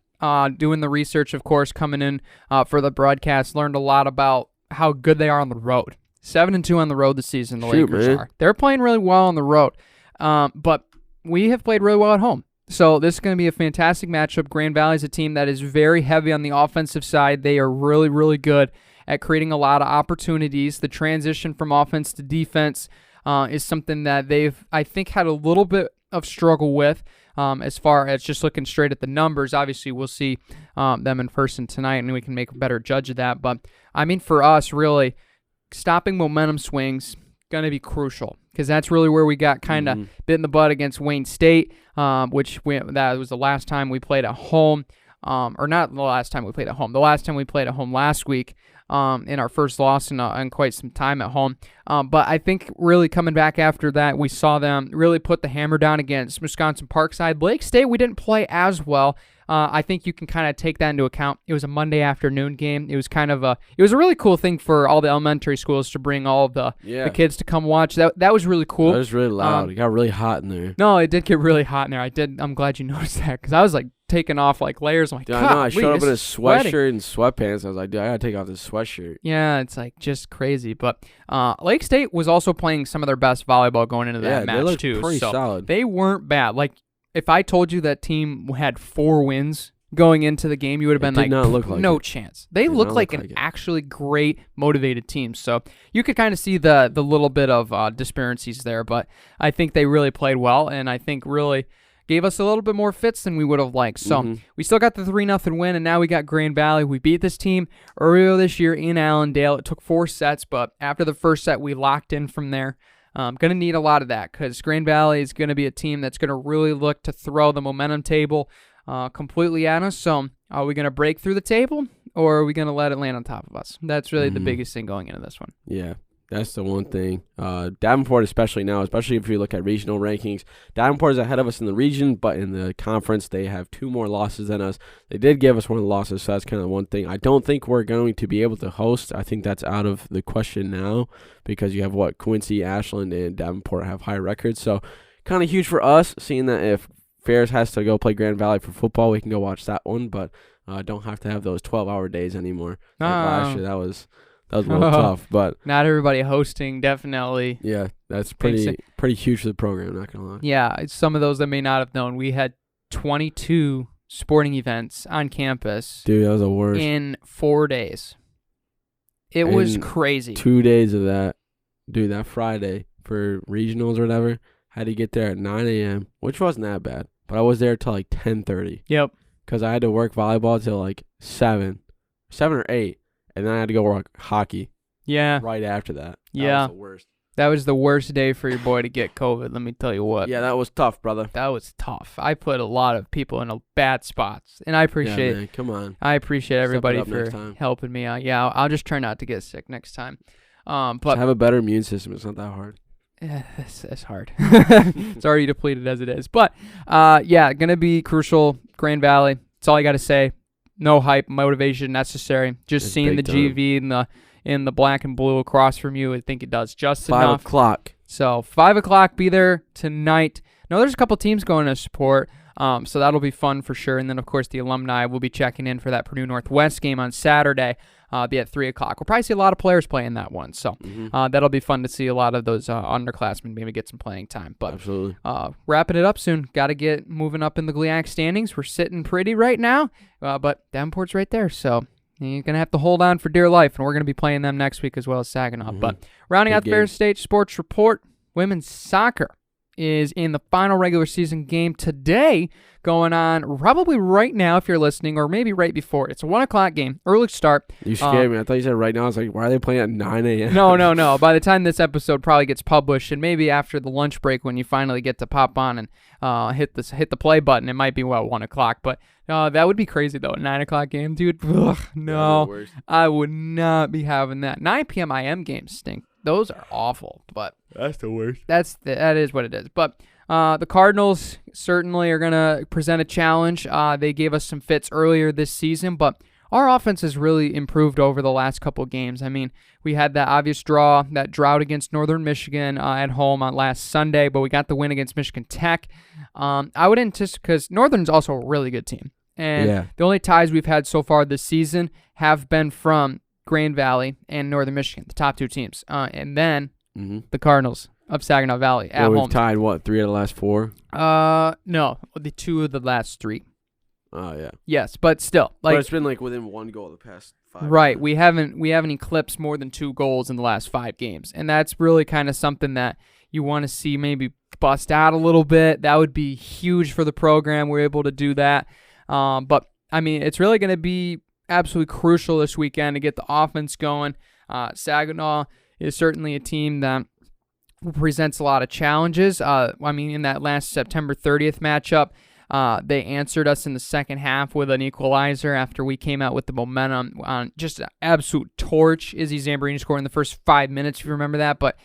doing the research, of course, coming in for the broadcast, learned a lot about how good they are on the road. 7-2 on the road this season, the Lakers man. are. They're playing really well on the road, but we have played really well at home. So this is going to be a fantastic matchup. Grand Valley is a team that is very heavy on the offensive side. They are really, really good at creating a lot of opportunities. The transition from offense to defense is something that they've, I think, had a little bit of struggle with as far as just looking straight at the numbers. Obviously, we'll see them in person tonight, and we can make a better judge of that. But, I mean, for us, really, stopping momentum swings going to be crucial because that's really where we got kind of bit in the butt against Wayne State, that was the last time we played at home, or not the last time we played at home. The last time we played at home last week in our first loss in quite some time at home. But I think really coming back after that, we saw them really put the hammer down against Wisconsin Parkside. Lake State, we didn't play as well. I think you can kind of take that into account. It was a Monday afternoon game. It was a really cool thing for all the elementary schools to bring all of the kids to come watch. That was really cool. That was really loud. It got really hot in there. No, it did get really hot in there. I'm glad you noticed that because I was like taking off like layers. I'm like, Dude, I know. I showed up in a sweating. sweatshirt and sweatpants. I was like, dude, I gotta take off this sweatshirt. Yeah, it's like just crazy. But Lake State was also playing some of their best volleyball going into that match they looked too. pretty So solid. they weren't bad. Like if I told you that team had 4 wins going into the game, you would have been did like, not look like no it. chance. They Did look not like look an like it. actually great, motivated team. So you could kind of see the little bit of disparities there, but I think they really played well, and I think really gave us a little bit more fits than we would have liked. So we still got the 3-0 win, and now we got Grand Valley. We beat this team earlier this year in Allendale. It took 4 sets, but after the first set, we locked in from there. Going to need a lot of that because Grand Valley is going to be a team that's going to really look to throw the momentum table completely at us. So are we going to break through the table or are we going to let it land on top of us? That's really the biggest thing going into this one. Yeah, that's the one thing. Davenport, especially now, especially if you look at regional rankings, Davenport is ahead of us in the region, but in the conference, they have 2 more losses than us. They did give us 1 of the losses, so that's kind of one thing. I don't think we're going to be able to host. I think that's out of the question now because you have Quincy, Ashland, and Davenport have high records. So kind of huge for us, seeing that if Ferris has to go play Grand Valley for football, we can go watch that one, but don't have to have those 12-hour days anymore. Like last year, that was a little tough, but not everybody hosting, definitely. yeah, that's pretty huge for the program, not gonna lie. Yeah, it's some of those that may not have known. We had 22 sporting events on campus. Dude, that was the worst. In 4 days. It was crazy. 2 days of that. Dude, that Friday for regionals or whatever, had to get there at 9 a.m., which wasn't that bad, but I was there till like 10:30. Yep. Because I had to work volleyball till like 7 or 8, and then I had to go work hockey. Yeah. Right after that. Yeah. That was the worst. That was the worst day for your boy to get COVID, let me tell you what. Yeah, that was tough, brother. That was tough. I put a lot of people in bad spots, and I appreciate man, come on. I appreciate everybody up next for time. helping me out. Yeah, I'll just try not to get sick next time. But Just have a better immune system. It's not that hard. it's hard. It's already depleted as it is. But, yeah, going to be crucial. Grand Valley, that's all I got to say. No hype, motivation necessary. Just It's seeing the big time. GV in the black and blue across from you, I think it does just 5 enough. o'clock. So 5 o'clock, be there tonight. No, there's a couple teams going to support. So that'll be fun for sure. And then, of course, the alumni will be checking in for that Purdue Northwest game on Saturday. Be at 3 o'clock. We'll probably see a lot of players playing that one. So that'll be fun to see a lot of those underclassmen maybe get some playing time. But absolutely. Wrapping it up soon. Got to get moving up in the GLIAC standings. We're sitting pretty right now, but Davenport's right there. So you're going to have to hold on for dear life, and we're going to be playing them next week as well as Saginaw. But rounding out the Ferris State Sports Report, women's soccer is in the final regular season game today, going on probably right now if you're listening, or maybe right before. It's a 1 o'clock game, early start. You scared me. I thought you said right now. I was like, why are they playing at 9 a.m.? No. By the time this episode probably gets published, and maybe after the lunch break when you finally get to pop on and hit the play button, it might be, 1 o'clock. But that would be crazy, though. A 9 o'clock game, dude. Ugh, no, I would not be having that. 9 p.m. IM games stink. Those are awful, but that's the worst. That is what it is. But the Cardinals certainly are going to present a challenge. They gave us some fits earlier this season, but our offense has really improved over the last couple of games. I mean, we had that obvious that drought against Northern Michigan at home on last Sunday, but we got the win against Michigan Tech. I would anticipate, because Northern's also a really good team, and the only ties we've had so far this season have been from Grand Valley and Northern Michigan, the top two teams, and then the Cardinals of Saginaw Valley at home. We've tied 3 of the last 4? No, the 2 of the last 3. Oh yeah. Yes, but still, but it's been within 1 goal the past 5. Right, we haven't eclipsed more than 2 goals in the last 5 games, and that's really kind of something that you want to see maybe bust out a little bit. That would be huge for the program. We're able to do that, but I mean, it's really going to be absolutely crucial this weekend to get the offense going. Saginaw is certainly a team that presents a lot of challenges. I mean, in that last September 30th matchup, they answered us in the second half with an equalizer after we came out with the momentum on just an absolute torch. Izzy Zamborini scored in the first 5 minutes, if you remember that. But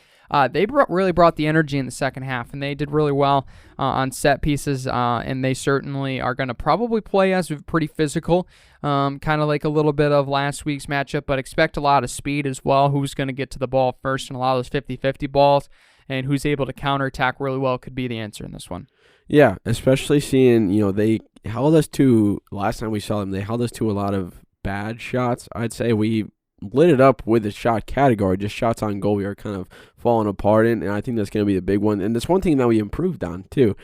they really brought the energy in the second half, and they did really well on set pieces, and they certainly are going to probably play us pretty physical, kind of like a little bit of last week's matchup, but expect a lot of speed as well. Who's going to get to the ball first and a lot of those 50-50 balls, and who's able to counterattack really well could be the answer in this one. Yeah, especially seeing, they held us to, last time we saw them, they held us to a lot of bad shots. I'd say we lit it up with the shot category, just shots on goal we are kind of falling apart in, and I think that's going to be the big one. And that's one thing that we improved on too.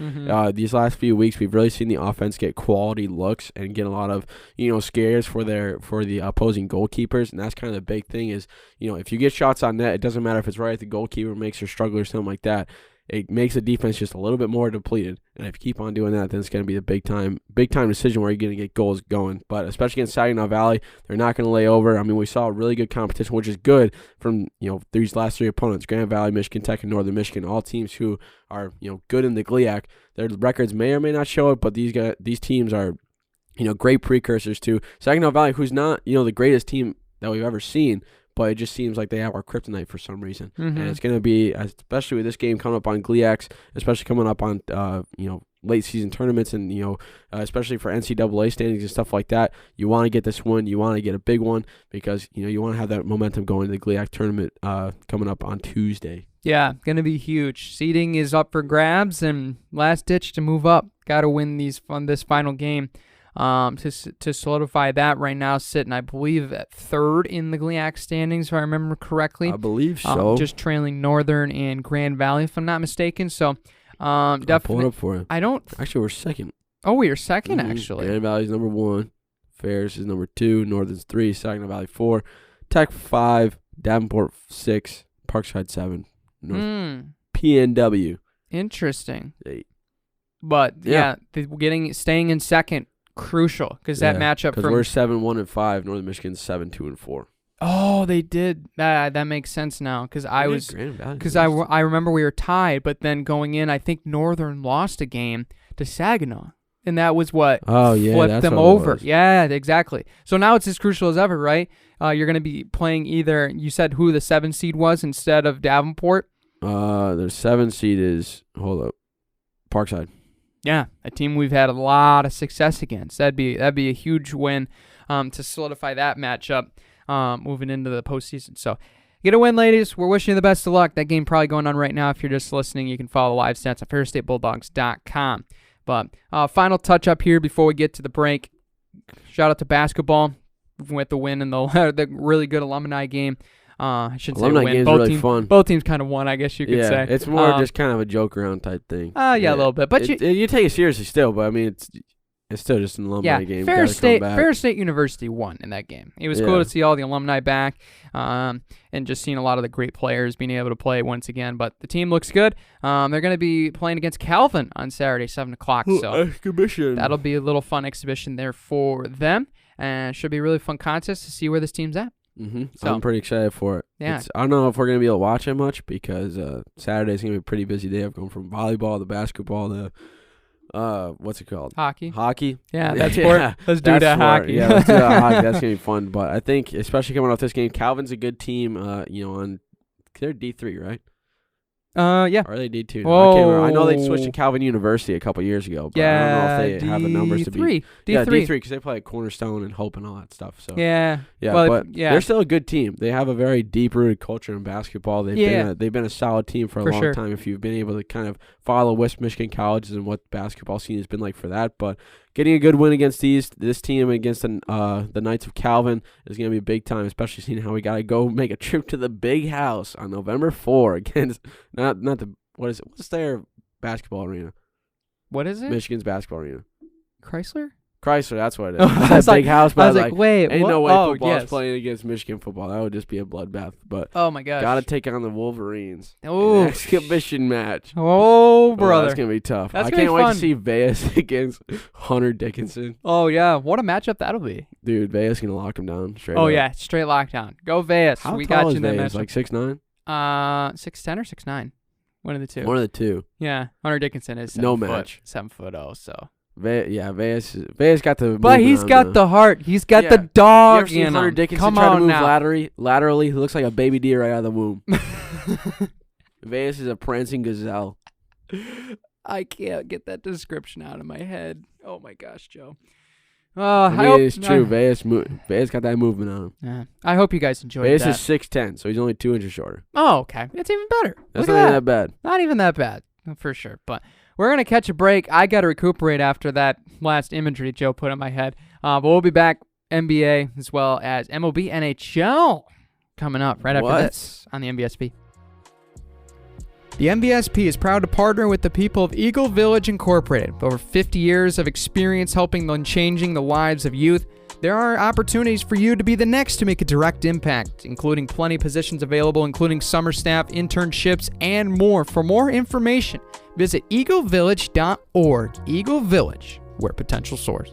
These last few weeks, we've really seen the offense get quality looks and get a lot of scares for the opposing goalkeepers, and that's kind of the big thing is if you get shots on net, it doesn't matter if it's right at the goalkeeper, makes her struggle or something like that. It makes the defense just a little bit more depleted. And if you keep on doing that, then it's going to be a big time decision where you're going to get goals going. But especially against Saginaw Valley, they're not going to lay over. I mean, we saw a really good competition, which is good from these last 3 opponents: Grand Valley, Michigan Tech, and Northern Michigan. All teams who are good in the GLIAC. Their records may or may not show it, but these teams are great precursors to Saginaw Valley, who's not the greatest team that we've ever seen. But it just seems like they have our kryptonite for some reason. And it's going to be, especially with this game coming up on GLIACs, especially coming up on, late season tournaments and, especially for NCAA standings and stuff like that, you want to get this win. You want to get a big one because, you want to have that momentum going to the GLIAC tournament coming up on Tuesday. Yeah, going to be huge. Seeding is up for grabs and last ditch to move up. Got to win this final game. To solidify that right now, sitting, I believe, at 3rd in the GLIAC standings, if I remember correctly. I believe so. Just trailing Northern and Grand Valley, if I'm not mistaken. So, definitely. I'll pull it up for you. Actually, we're 2nd. Oh, we are 2nd, actually. Grand Valley's number 1. Ferris is number 2. Northern's 3. Saginaw Valley 4. Tech 5. Davenport 6. Parkside 7. PNW. Interesting. 8. But, staying in 2nd. Crucial because that matchup because we're 7-1-5. Northern Michigan's 7-2-4. Oh, they did that makes sense now because I remember we were tied, but then going in, I think Northern lost a game to Saginaw, and that was what flipped them over. Yeah, exactly. So now it's as crucial as ever, right? You're going to be playing either. You said who the 7 seed was instead of Davenport. The 7 seed is Parkside. Yeah, a team we've had a lot of success against. That'd be a huge win to solidify that matchup moving into the postseason. So get a win, ladies. We're wishing you the best of luck. That game probably going on right now. If you're just listening, you can follow the live stats at FairStateBulldogs.com. But final touch up here before we get to the break. Shout out to basketball with the win in the really good alumni game. I shouldn't alumni say win. Game's Both really teams, fun. Both teams kind of won, I guess you could say. It's more just kind of a joke around type thing. Yeah, a little bit. But you take it seriously still, but I mean it's still just an alumni game. Ferris State University won in that game. It was cool to see all the alumni back, and just seeing a lot of the great players being able to play once again. But the team looks good. They're going to be playing against Calvin on Saturday, 7 o'clock. So exhibition. That'll be a little fun exhibition there for them, and should be a really fun contest to see where this team's at. Mm-hmm. So I'm pretty excited for it. Yeah. I don't know if we're going to be able to watch it much because Saturday's going to be a pretty busy day. I've gone from volleyball to basketball to what's it called? Hockey. Yeah, that's sport. Let's do that hockey. Yeah, let's do that hockey. That's gonna be fun. But I think, especially coming off this game, Calvin's a good team. They're D3, right? Yeah. Or are they D2? Whoa. I can't remember. I know they switched to Calvin University a couple years ago, but I don't know if they have the numbers to be. D3. Yeah, D3 because they play at Cornerstone and Hope and all that stuff. So yeah, but they're still a good team. They have a very deep-rooted culture in basketball. They've been a solid team for a long time. If you've been able to kind of follow West Michigan colleges and what the basketball scene has been like for that, but getting a good win against this team against the Knights of Calvin is going to be big time, especially seeing how we got to go make a trip to the Big House on November 4 against not the. What is it? What's their basketball arena? What is it? Michigan's basketball arena. Chrysler, that's what it is. It's that Big House, but I was like, wait, ain't what? no way football's playing against Michigan football. That would just be a bloodbath. But oh my gosh, gotta take on the Wolverines. Oh, exhibition match. Oh, brother, that's gonna be tough. I can't wait to see Veas against Hunter Dickinson. Oh yeah, what a matchup that'll be. Dude, Veas gonna lock him down straight up. Oh yeah, straight lockdown. Go Veas. How we tall got is you in that Veas? matchup. Like 6'9"? 6'10" or 6'9". One of the two. One of the two. Yeah, Hunter Dickinson is 7 no foot, match. 7'0", so. Veas got the. But he's got the heart. He's got the dog in him. Hunter Dickinson Come try on to move now. laterally. He looks like a baby deer right out of the womb. Veas is a prancing gazelle. I can't get that description out of my head. Oh my gosh, Joe. It's true. Veas got that movement on him. Yeah. I hope you guys enjoyed Veas that. is 6'10", so he's only 2 inches shorter. Oh, okay. It's even better. That's not even that bad. Not even that bad, for sure. But we're going to catch a break. I got to recuperate after that last imagery Joe put in my head. But we'll be back, NBA, as well as MLB NHL coming up right after this on the MBSP. The MBSP is proud to partner with the people of Eagle Village Incorporated. With over 50 years of experience helping and changing the lives of youth, there are opportunities for you to be the next to make a direct impact, including plenty of positions available, including summer staff, internships, and more. For more information, visit eaglevillage.org. Eagle Village, where potential soars.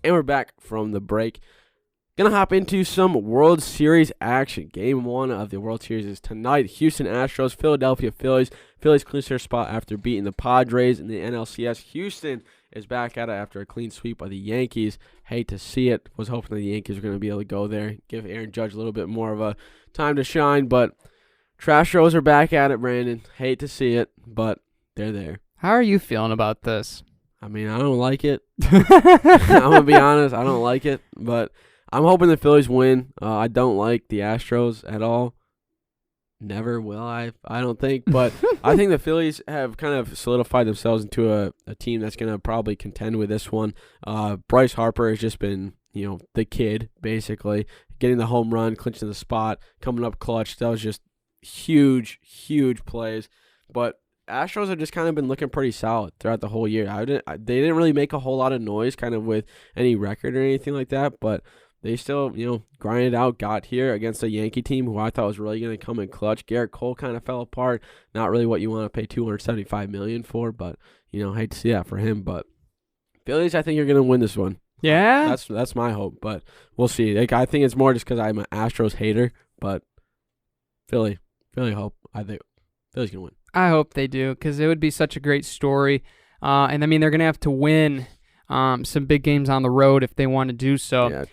And we're back from the break. Gonna hop into some World Series action. Game 1 of the World Series is tonight. Houston Astros, Philadelphia Phillies. Phillies clinch their spot after beating the Padres in the NLCS. Houston is back at it after a clean sweep of the Yankees. Hate to see it. Was hoping the Yankees were going to be able to go there, give Aaron Judge a little bit more of a time to shine. But Trashros are back at it, Brandon. Hate to see it, but they're there. How are you feeling about this? I mean, I don't like it. I'm going to be honest. I don't like it, but I'm hoping the Phillies win. I don't like the Astros at all. Never will I don't think. But I think the Phillies have kind of solidified themselves into a team that's going to probably contend with this one. Bryce Harper has just been, the kid, basically. Getting the home run, clinching the spot, coming up clutch. That was just huge, huge plays. But Astros have just kind of been looking pretty solid throughout the whole year. They didn't really make a whole lot of noise kind of with any record or anything like that, but they still, grinded out, got here against a Yankee team who I thought was really going to come in clutch. Garrett Cole kind of fell apart. Not really what you want to pay $275 million for, but, hate to see that for him. But Phillies, I think you're going to win this one. Yeah? That's my hope, but we'll see. I think it's more just because I'm an Astros hater, but Philly hope. I think Philly's going to win. I hope they do, because it would be such a great story. And, they're going to have to win some big games on the road if they want to do so. Yeah.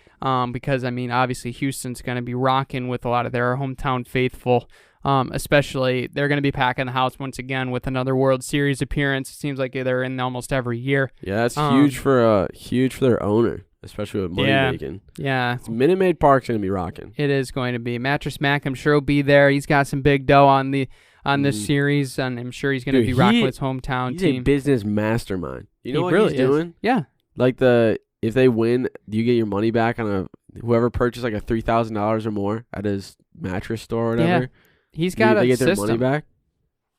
Because, obviously Houston's going to be rocking with a lot of their hometown faithful. Especially, they're going to be packing the house once again with another World Series appearance. It seems like they're in almost every year. Yeah, that's huge for their owner, especially with money making. Yeah. Minute Maid Park's going to be rocking. It is going to be. Mattress Mac, I'm sure, will be there. He's got some big dough on the on this series, and I'm sure he's going to be rocking with his hometown he's team. He's a business mastermind. You know he what really he's doing? Yeah. Like if they win, do you get your money back on whoever purchased like a $3,000 or more at his mattress store or whatever? Yeah. He's got they a get their system. money back,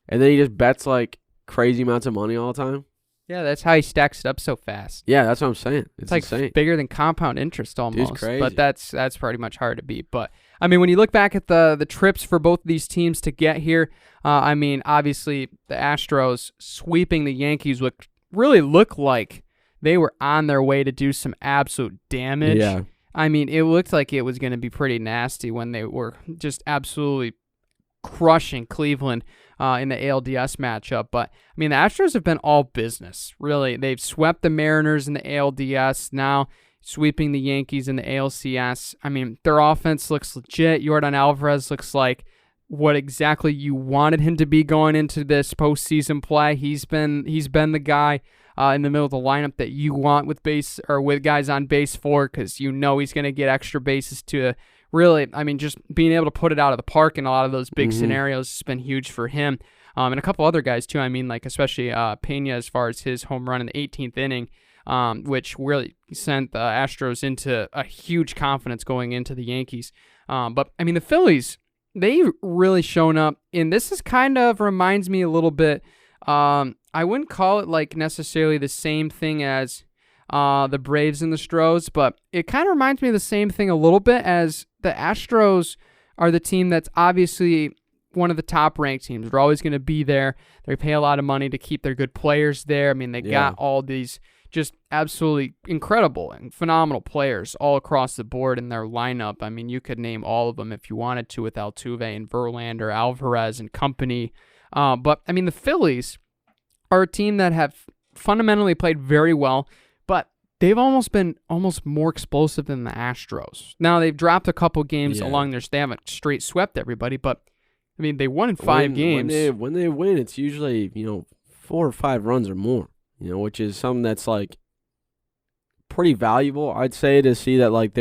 and then he just bets like crazy amounts of money all the time. Yeah, that's how he stacks it up so fast. Yeah, that's what I'm saying. It's like insane. Bigger than compound interest almost. Dude's crazy. But that's pretty much hard to beat. But I mean, when you look back at the trips for both of these teams to get here, I mean, obviously the Astros sweeping the Yankees really looked like they were on their way to do some absolute damage. Yeah. I mean, it looked like it was going to be pretty nasty when they were just absolutely crushing Cleveland in the ALDS matchup. But, I mean, the Astros have been all business, really. They've swept the Mariners in the ALDS, now sweeping the Yankees in the ALCS. I mean, their offense looks legit. Yordan Alvarez looks like what exactly you wanted him to be going into this postseason play. He's been the guy in the middle of the lineup that you want with guys on base for, because you know he's going to get extra bases to really, I mean, just being able to put it out of the park in a lot of those big scenarios has been huge for him. And a couple other guys, too. I mean, like especially Pena as far as his home run in the 18th inning, which really sent the Astros into a huge confidence going into the Yankees. But, I mean, the Phillies, they've really shown up. And this is kind of reminds me a little bit, I wouldn't call it like necessarily the same thing as the Braves and the Stros, but it kind of reminds me of the same thing a little bit as the Astros are the team that's obviously one of the top-ranked teams. They're always going to be there. They pay a lot of money to keep their good players there. I mean, they got all these just absolutely incredible and phenomenal players all across the board in their lineup. I mean, you could name all of them if you wanted to with Altuve and Verlander, Alvarez and company. But, I mean, the Phillies are a team that have fundamentally played very well, but they've been more explosive than the Astros. Now, they've dropped a couple games along there, so they haven't straight swept everybody, but, I mean, they won in 5 games. When they win, it's usually, 4 or 5 runs or more, which is something that's, like, pretty valuable, I'd say, to see that, like,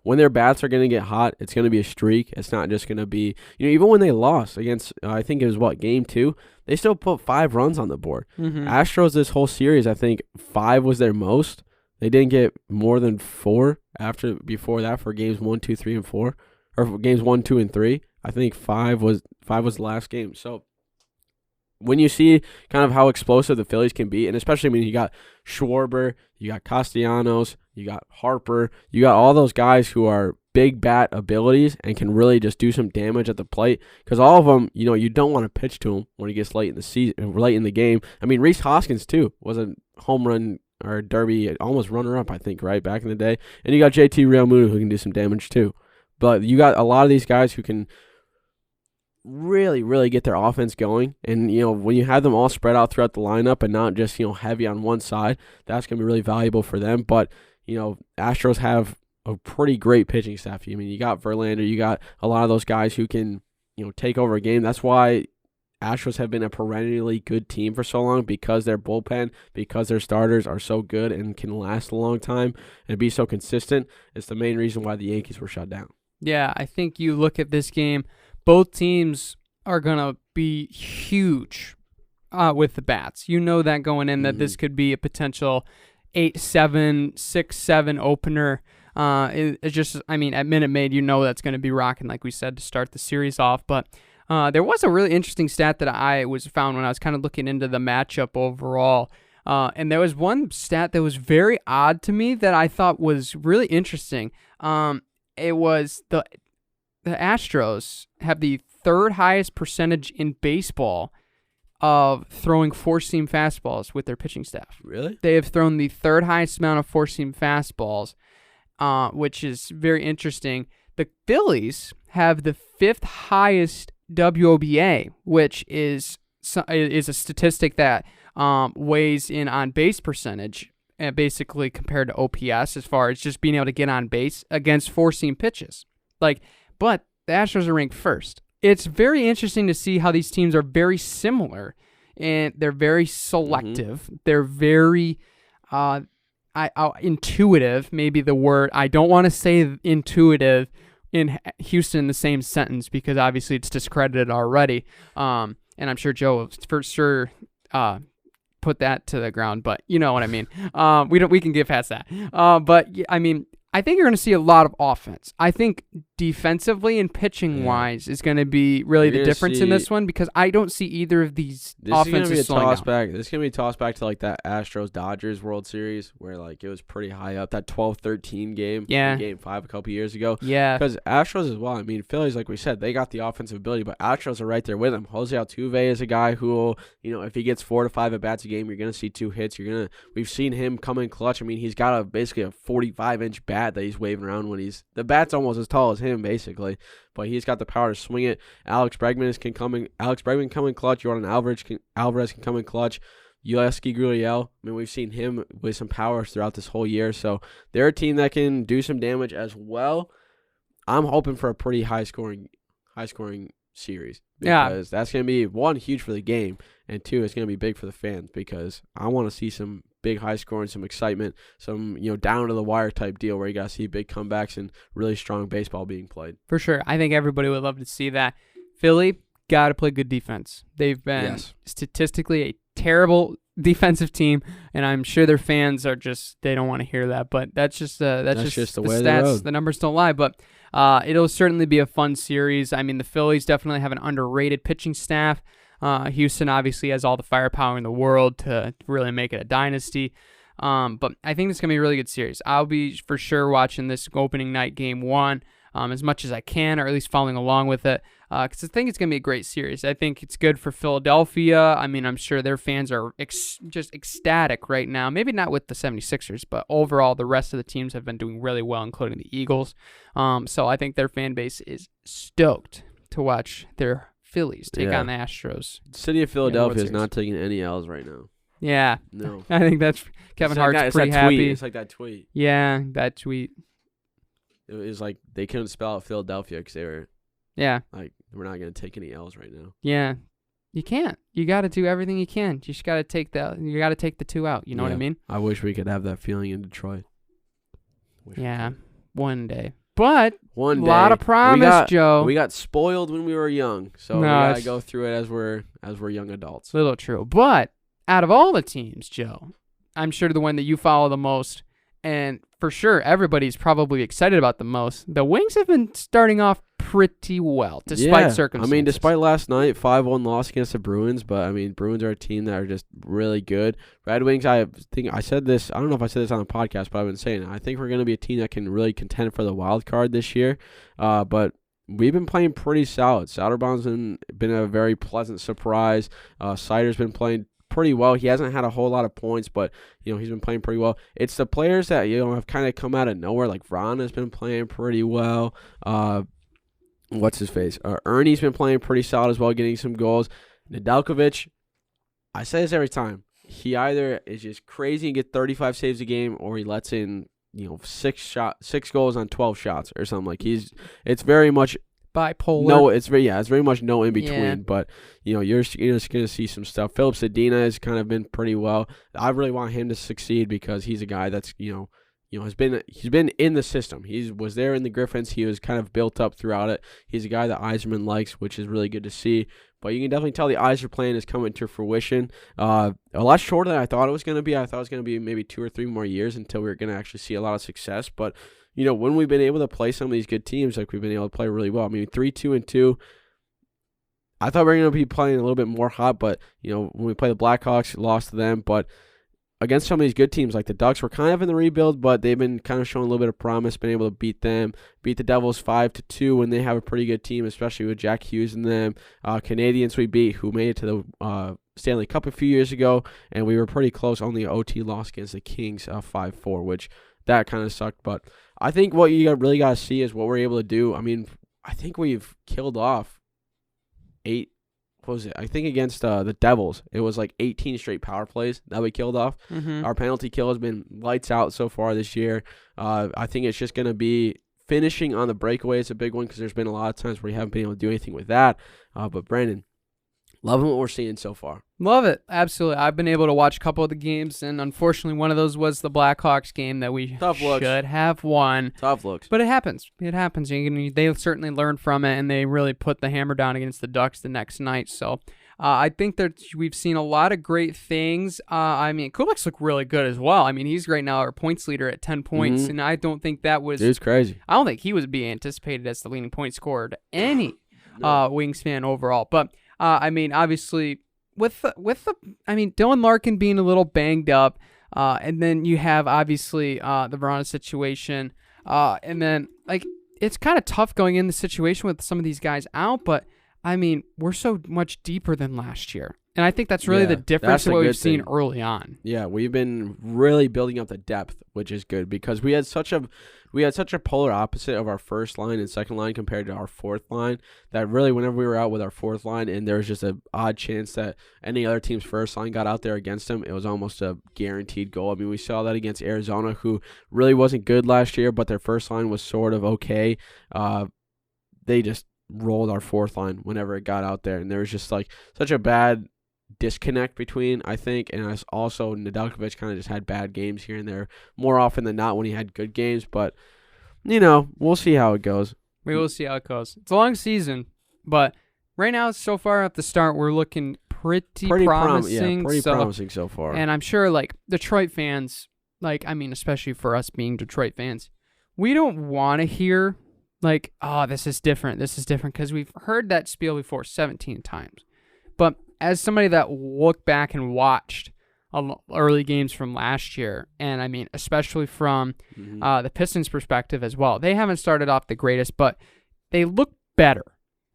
when their bats are going to get hot, it's going to be a streak. It's not just going to be, even when they lost against, I think it was, game 2, they still put 5 runs on the board. Astros, this whole series, I think 5 was their most. They didn't get more than 4 before that for games 1, 2, 3, and 4, or for games 1, 2, and 3. I think 5 was the last game. So when you see kind of how explosive the Phillies can be, and especially when you got Schwarber, you got Castellanos, you got Harper, you got all those guys who are big bat abilities and can really just do some damage at the plate, because all of them, you don't want to pitch to them when it gets late in the season, late in the game. I mean, Rhys Hoskins too was a home run or derby, almost runner-up, I think, right, back in the day. And you got JT Realmuto who can do some damage too. But you got a lot of these guys who can really, really get their offense going. And, when you have them all spread out throughout the lineup and not just, heavy on one side, that's going to be really valuable for them. But, Astros have a pretty great pitching staff. I mean, you got Verlander, you got a lot of those guys who can, take over a game. That's why Astros have been a perennially good team for so long, because their bullpen, because their starters are so good and can last a long time and be so consistent. It's the main reason why the Yankees were shut down. Yeah, I think you look at this game, both teams are going to be huge with the bats. You know that going in, that this could be a potential 8-7, 6-7 opener. It's just, I mean, at Minute Maid, that's going to be rocking, like we said, to start the series off. But there was a really interesting stat that I found when I was kind of looking into the matchup overall. And there was one stat that was very odd to me that I thought was really interesting. It was the Astros have the 3rd highest percentage in baseball of throwing four-seam fastballs with their pitching staff. Really? They have thrown the 3rd highest amount of four-seam fastballs, which is very interesting. The Phillies have the 5th highest WOBA, which is a statistic that weighs in on base percentage, basically compared to OPS, as far as just being able to get on base against four-seam pitches. But the Astros are ranked 1st. It's very interesting to see how these teams are very similar, and they're very selective. They're very intuitive, maybe the word. I don't want to say intuitive in Houston in the same sentence, because obviously it's discredited already. And and I'm sure Joe will for sure put that to the ground, but you know what I mean. We can get past that. But I mean, I think you're going to see a lot of offense. I think defensively and pitching wise is going to be really the difference in this one, because I don't see either of these offenses slowing down. This is going to be a toss back to like that Astros-Dodgers World Series where like it was pretty high up. That 12-13 game in Game 5 a couple years ago. Yeah. Because Astros as well. I mean, Phillies, like we said, they got the offensive ability, but Astros are right there with them. Jose Altuve is a guy who will, if he gets 4 to 5 at-bats a game, you're going to see 2 hits. We've seen him come in clutch. I mean, he's got basically a 45-inch bat that he's waving around when the bat's almost as tall as him basically, but he's got the power to swing it. Alex Bregman can come in clutch. Jordan Alvarez can come in clutch. Yulieski Gurriel, I mean, we've seen him with some power throughout this whole year, so they're a team that can do some damage as well. I'm hoping for a pretty high scoring series, because that's going to be, 1, huge for the game, and 2, it's going to be big for the fans, because I want to see some big high scoring, some excitement, some down to the wire type deal where you got to see big comebacks and really strong baseball being played. For sure. I think everybody would love to see that. Philly got to play good defense. They've been statistically a terrible defensive team, and I'm sure their fans are they don't want to hear that, but that's just the way stats. The numbers don't lie, but it'll certainly be a fun series. I mean, the Phillies definitely have an underrated pitching staff. Houston obviously has all the firepower in the world to really make it a dynasty. But I think it's going to be a really good series. I'll be for sure watching this opening night Game 1 as much as I can, or at least following along with it, because I think it's going to be a great series. I think it's good for Philadelphia. I mean, I'm sure their fans are just ecstatic right now. Maybe not with the 76ers, but overall the rest of the teams have been doing really well, including the Eagles. So I think their fan base is stoked to watch their Phillies take on the Astros. The city of Philadelphia is not taking any L's right now. Yeah. No. I think that's Kevin Hart's pretty happy. It's like that tweet. Yeah, that tweet. It was like they couldn't spell out Philadelphia because they were like, we're not going to take any L's right now. Yeah. You can't. You got to do everything you can. You just got to take the 2 out. You know what I mean? I wish we could have that feeling in Detroit. One day. But one day, a lot of promise, Joe. We got spoiled when we were young, so we gotta go through it as we're young adults. Little true. But out of all the teams, Joe, I'm sure the one that you follow the most, and for sure everybody's probably excited about the most, the Wings have been starting off pretty well, despite circumstances. I mean, despite last night, 5-1 loss against the Bruins, but I mean, Bruins are a team that are just really good. Red Wings, I think I said this, I don't know if I said this on the podcast, but I've been saying it. I think we're going to be a team that can really contend for the wild card this year, but we've been playing pretty solid. Soderbaum's been a very pleasant surprise. Sider's been playing pretty well. He hasn't had a whole lot of points, but he's been playing pretty well. It's the players that have kind of come out of nowhere. Like Vron has been playing pretty well. What's his face? Ernie's been playing pretty solid as well, getting some goals. Nedeljkovic, I say this every time. He either is just crazy and get 35 saves a game, or he lets in 6 goals on 12 shots or something. Like it's very much bipolar. No, it's very much no in between. Yeah. But you're just gonna see some stuff. Philip Zadina has kind of been pretty well. I really want him to succeed because he's a guy that's he's been in the system. He was there in the Griffins. He was kind of built up throughout it. He's a guy that Yzerman likes, which is really good to see. But you can definitely tell the Yzer plan is coming to fruition. A lot shorter than I thought it was going to be. I thought it was going to be maybe 2 or 3 more years until we were going to actually see a lot of success. But when we've been able to play some of these good teams, like we've been able to play really well. I mean, 3-2-2. I thought we were going to be playing a little bit more hot, but when we play the Blackhawks, lost to them. But against some of these good teams like the Ducks, we're kind of in the rebuild, but they've been kind of showing a little bit of promise, been able to beat them, beat the Devils 5-2 when they have a pretty good team, especially with Jack Hughes in them. Canadians we beat, who made it to the Stanley Cup a few years ago, and we were pretty close. Only OT loss against the Kings 5-4, which that kind of sucked. But I think what you really got to see is what we're able to do. I mean, I think we've killed off 8. What was it? I think against the Devils, it was like 18 straight power plays that we killed off. Mm-hmm. Our penalty kill has been lights out so far this year. I think it's just going to be finishing on the breakaway. It's a big one because there's been a lot of times where we haven't been able to do anything with that. But Brandon, loving what we're seeing so far. Love it. Absolutely. I've been able to watch a couple of the games, and unfortunately one of those was the Blackhawks game that we should have won. Tough looks. But it happens. It happens. They certainly learned from it, and they really put the hammer down against the Ducks the next night. So I think that we've seen a lot of great things. I mean, Kubiak's look really good as well. I mean, he's right now our points leader at 10 points, and I don't think that was... It's crazy. I don't think he was being anticipated as the leading point scorer to any Wings fan overall. But, I mean, obviously, with the Dylan Larkin being a little banged up, and then you have, obviously, the Verona situation, and then, like, it's kind of tough going in the situation with some of these guys out, but... I mean, we're so much deeper than last year. And I think that's really the difference in what we've seen early on. Yeah, we've been really building up the depth, which is good because we had such a polar opposite of our first line and second line compared to our fourth line that really whenever we were out with our fourth line and there was just an odd chance that any other team's first line got out there against them, it was almost a guaranteed goal. I mean, we saw that against Arizona, who really wasn't good last year, but their first line was sort of okay. They just rolled our fourth line whenever it got out there, and there was just like such a bad disconnect between, I think, and us also Nedeljkovic kind of just had bad games here and there more often than not when he had good games, but we'll see how it goes. We will see how it goes. It's a long season, but right now so far at the start we're looking pretty promising. Promising so far. And I'm sure like Detroit fans, like I mean especially for us being Detroit fans, we don't want to hear like, oh, this is different, because we've heard that spiel before 17 times. But as somebody that looked back and watched early games from last year, and I mean, especially from the Pistons' perspective as well, they haven't started off the greatest, but they look better.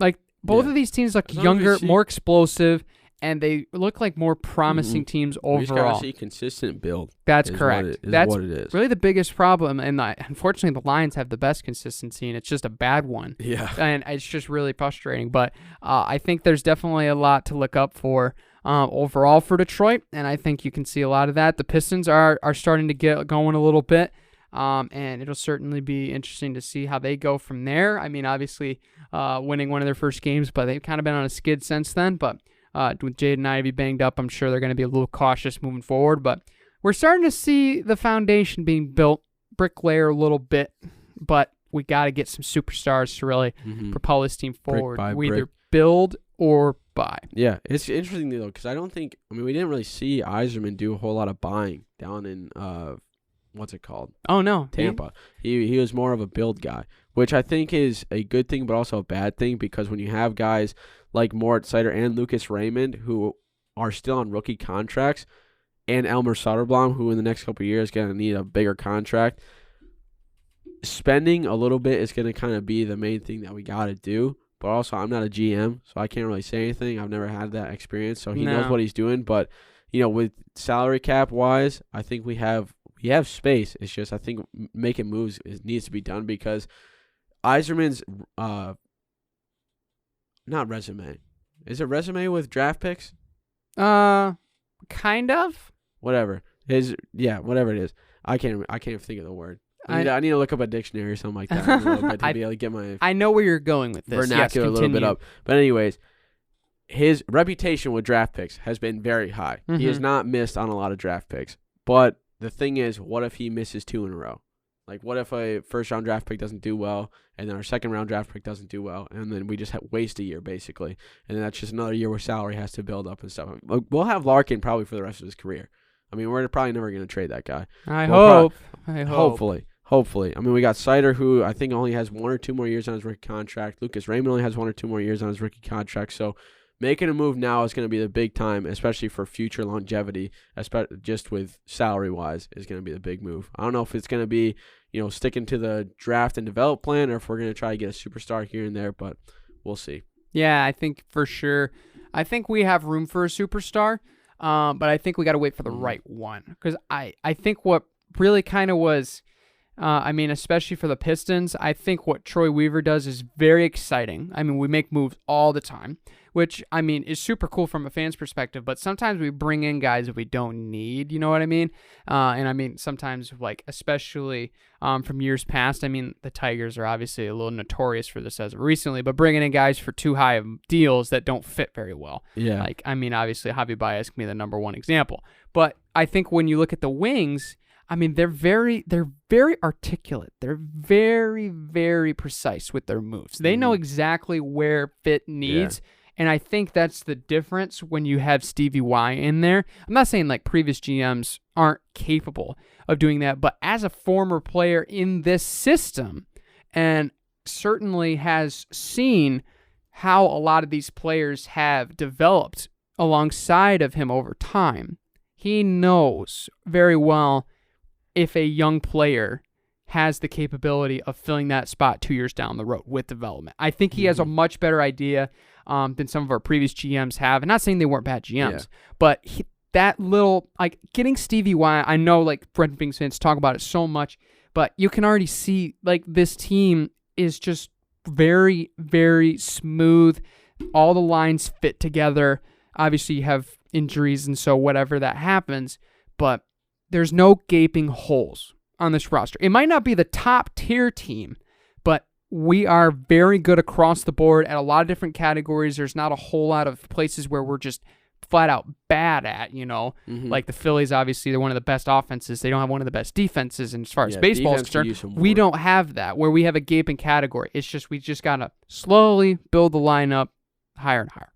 Like, both of these teams look younger, more explosive, and they look like more promising teams overall. We just got to see consistent build. That's correct. That's what it is. Really the biggest problem, and unfortunately the Lions have the best consistency, and it's just a bad one. Yeah. And it's just really frustrating. But I think there's definitely a lot to look up for overall for Detroit, and I think you can see a lot of that. The Pistons are starting to get going a little bit, and it'll certainly be interesting to see how they go from there. I mean, obviously winning one of their first games, but they've kind of been on a skid since then, but with Jaden Ivey banged up, I'm sure they're going to be a little cautious moving forward. But we're starting to see the foundation being built, bricklayer a little bit. But we got to get some superstars to really propel this team forward. We either build or buy. Yeah, it's interesting, though, because we didn't really see Yzerman do a whole lot of buying down in, what's it called? Oh, no. Tampa. He was more of a build guy, which I think is a good thing, but also a bad thing, because when you have guys like Moritz Seider and Lucas Raymond, who are still on rookie contracts, and Elmer Soderblom, who in the next couple of years is going to need a bigger contract, spending a little bit is going to kind of be the main thing that we got to do. But also, I'm not a GM, so I can't really say anything. I've never had that experience, so he knows what he's doing. But, with salary cap-wise, I think we have space. It's just I think making moves needs to be done because Yzerman's not resume. Is it resume with draft picks? Kind of. Whatever. Whatever it is. I can't even think of the word. I need to look up a dictionary or something like that a little bit to be able to get my I know where you're going with this. Vernacular a little bit up. But anyways, his reputation with draft picks has been very high. He has not missed on a lot of draft picks. But the thing is, what if he misses 2 in a row? Like, what if a first-round draft pick doesn't do well, and then our second-round draft pick doesn't do well, and then we just waste a year, basically. And then that's just another year where salary has to build up and stuff. We'll have Larkin probably for the rest of his career. I mean, we're probably never going to trade that guy. I hope. Hopefully. I mean, we got Seider, who I think only has 1 or 2 more years on his rookie contract. Lucas Raymond only has 1 or 2 more years on his rookie contract. So making a move now is going to be the big time, especially for future longevity, just with salary-wise, is going to be the big move. I don't know if it's going to be, sticking to the draft and develop plan or if we're going to try to get a superstar here and there, but we'll see. Yeah, I think for sure. I think we have room for a superstar, but I think we got to wait for the right one. Because I think what really kind of was, especially for the Pistons, I think what Troy Weaver does is very exciting. I mean, we make moves all the time, which, is super cool from a fan's perspective, but sometimes we bring in guys that we don't need, you know what I mean? Sometimes, especially from years past, the Tigers are obviously a little notorious for this as of recently, but bringing in guys for too high of deals that don't fit very well. Yeah. Obviously, Javi Baez can be the number one example. But I think when you look at the Wings, they're very articulate. They're very, very precise with their moves. They know exactly where fit needs, And I think that's the difference when you have Stevie Y in there. I'm not saying like previous GMs aren't capable of doing that, but as a former player in this system, and certainly has seen how a lot of these players have developed alongside of him over time, he knows very well if a young player has the capability of filling that spot 2 years down the road with development. I think he has a much better idea than some of our previous GMs have. And not saying they weren't bad GMs, but that little, like getting Stevie Y, I know like Red Wings fans talk about it so much, but you can already see like this team is just very, very smooth. All the lines fit together. Obviously, you have injuries, and so whatever that happens, but there's no gaping holes on this roster. It might not be the top tier team, but we are very good across the board at a lot of different categories. There's not a whole lot of places where we're just flat out bad at, like the Phillies. Obviously, they're one of the best offenses. They don't have one of the best defenses. And as far as baseball is concerned, we don't have that where we have a gaping category. It's just, we just got to slowly build the lineup higher and higher.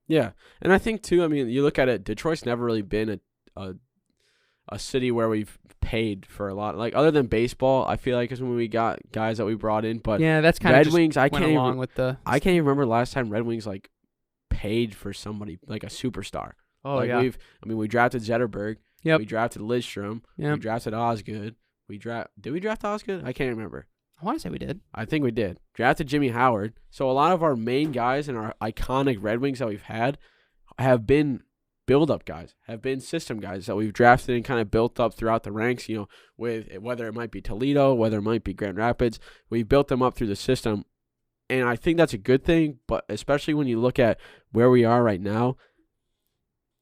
Yeah. And I think too, I mean, you look at it, Detroit's never really been a city where we've paid for a lot. Like other than baseball, I feel like is when we got guys that we brought in, but yeah, that's kind of Red Wings, I can't even remember last time Red Wings like paid for somebody like a superstar. Oh, like yeah. We drafted Zetterberg. Yep. We drafted Lidstrom. Yep. We drafted Osgood. Did we draft Osgood? I can't remember. I want to say we did. I think we did. Drafted Jimmy Howard. So a lot of our main guys and our iconic Red Wings that we've had have been build-up guys, have been system guys that we've drafted and kind of built up throughout the ranks, with whether it might be Toledo, whether it might be Grand Rapids. We've built them up through the system. And I think that's a good thing, but especially when you look at where we are right now,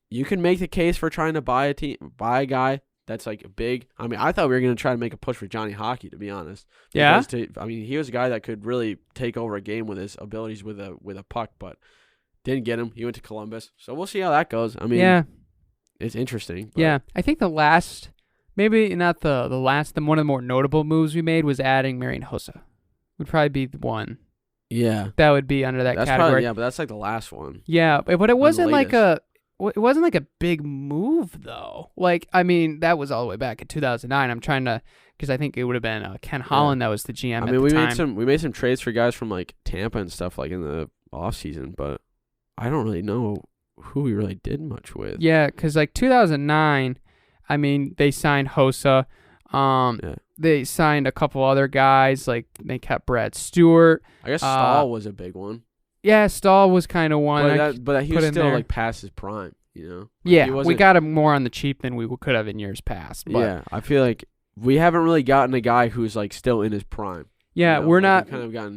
you can make the case for trying to buy a guy that's like big. I mean, I thought we were going to try to make a push for Johnny Hockey, to be honest. Yeah. He was a guy that could really take over a game with his abilities with a puck, but didn't get him. He went to Columbus, so we'll see how that goes. I mean, yeah, it's interesting. Yeah, I think the last, maybe not the last, one of the more notable moves we made was adding Marian Hossa. Would probably be the one. Yeah, that would be under that category. But that's like the last one. Yeah, but it wasn't like a big move though. Like, I mean, that was all the way back in 2009. I'm trying to, because I think it would have been Ken Holland that was the GM. I mean, we made some trades for guys from like Tampa and stuff like in the off season, but I don't really know who we really did much with. Yeah, because like 2009, I mean, they signed Hossa. They signed a couple other guys. Like they kept Brad Stewart. I guess Stahl was a big one. Yeah, Stahl was kind of one. But he was still like past his prime, Like, yeah, we got him more on the cheap than we could have in years past. But yeah, I feel like we haven't really gotten a guy who's like still in his prime. Yeah, we're not.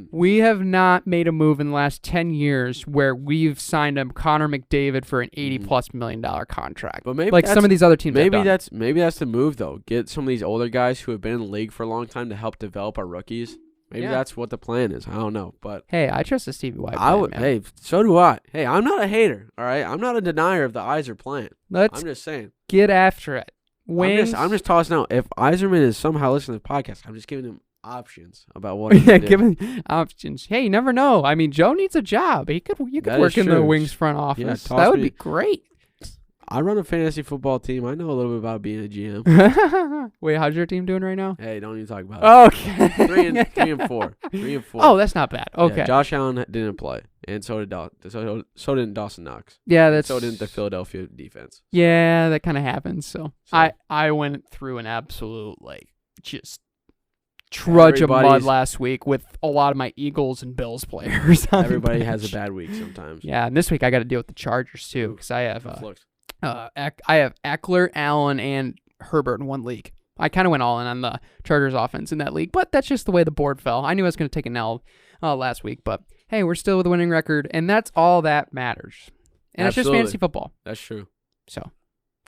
We have not made a move in the last 10 years where we've signed him Connor McDavid for an $80+ million contract. But maybe like some of these other teams. Maybe that's the move though. Get some of these older guys who have been in the league for a long time to help develop our rookies. Maybe that's what the plan is. I don't know, but hey, I trust the Stevie Y plan, man. Hey, so do I. Hey, I'm not a hater. All right, I'm not a denier of the Yzer plan. I'm just saying. Get after it. Wings. I'm just tossing out. If Yzerman is somehow listening to the podcast, I'm just giving him options about what he can do. Giving options. Hey, you never know. I mean, Joe needs a job. You could work in the Wings front office. That would be great. I run a fantasy football team. I know a little bit about being a GM. Wait, how's your team doing right now? Hey, don't even talk about it. Okay. 3-4. 3-4. Oh, that's not bad. Okay. Yeah, Josh Allen didn't play, and so didn't Dawson Knox. Yeah, so didn't the Philadelphia defense. Yeah, that kind of happens. So I went through an absolute just trudge of mud last week with a lot of my Eagles and Bills players. Everybody has a bad week sometimes. Yeah, and this week I got to deal with the Chargers too because I have I have Eckler, Allen, and Herbert in one league. I kind of went all in on the Chargers offense in that league, but that's just the way the board fell. I knew I was going to take an L last week, but hey, we're still with a winning record, and that's all that matters. And It's just fantasy football. That's true. So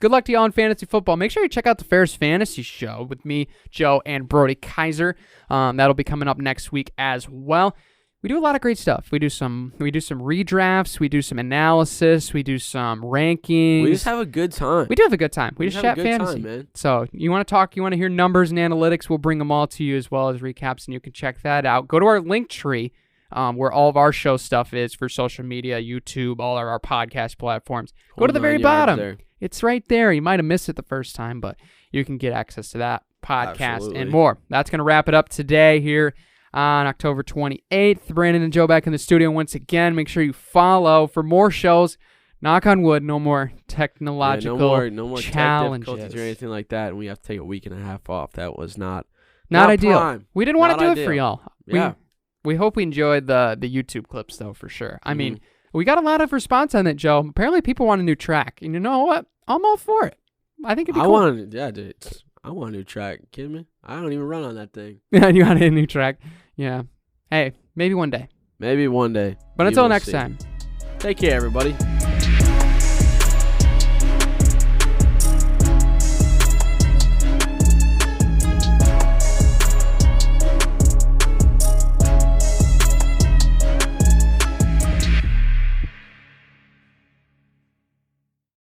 good luck to y'all in fantasy football. Make sure you check out the Ferris Fantasy Show with me, Joe, and Brody Kaiser. That'll be coming up next week as well. We do a lot of great stuff. We do some redrafts. We do some analysis. We do some rankings. We just have a good time. We do have a good time. We just chat fantasy. Time, man. So you want to talk, you want to hear numbers and analytics, we'll bring them all to you as well as recaps, and you can check that out. Go to our link tree where all of our show stuff is for social media, YouTube, all of our podcast platforms. Go to the very 9 yards bottom. there. It's right there. You might have missed it the first time, but you can get access to that podcast Absolutely. and more. That's going to wrap it up today here on October 28th. Brandon and Joe back in the studio once again. Make sure you follow for more shows. Knock on wood, no more technological no more tech challenges difficulties or anything like that, and we have to take a week and a half off. That was not ideal. prime. We didn't want to Not do it for ideal. y'all. Yeah. We hope we enjoyed the YouTube clips, though, for sure. I mean, we got a lot of response on it, Joe. Apparently, people want a new track. And you know what? I'm all for it. I think it'd be cool. Dude. I want a new track. You kidding me? I don't even run on that thing. Yeah, you want a new track. Yeah. Hey, maybe one day. Maybe one day. But We until will next see. time. Take care, everybody.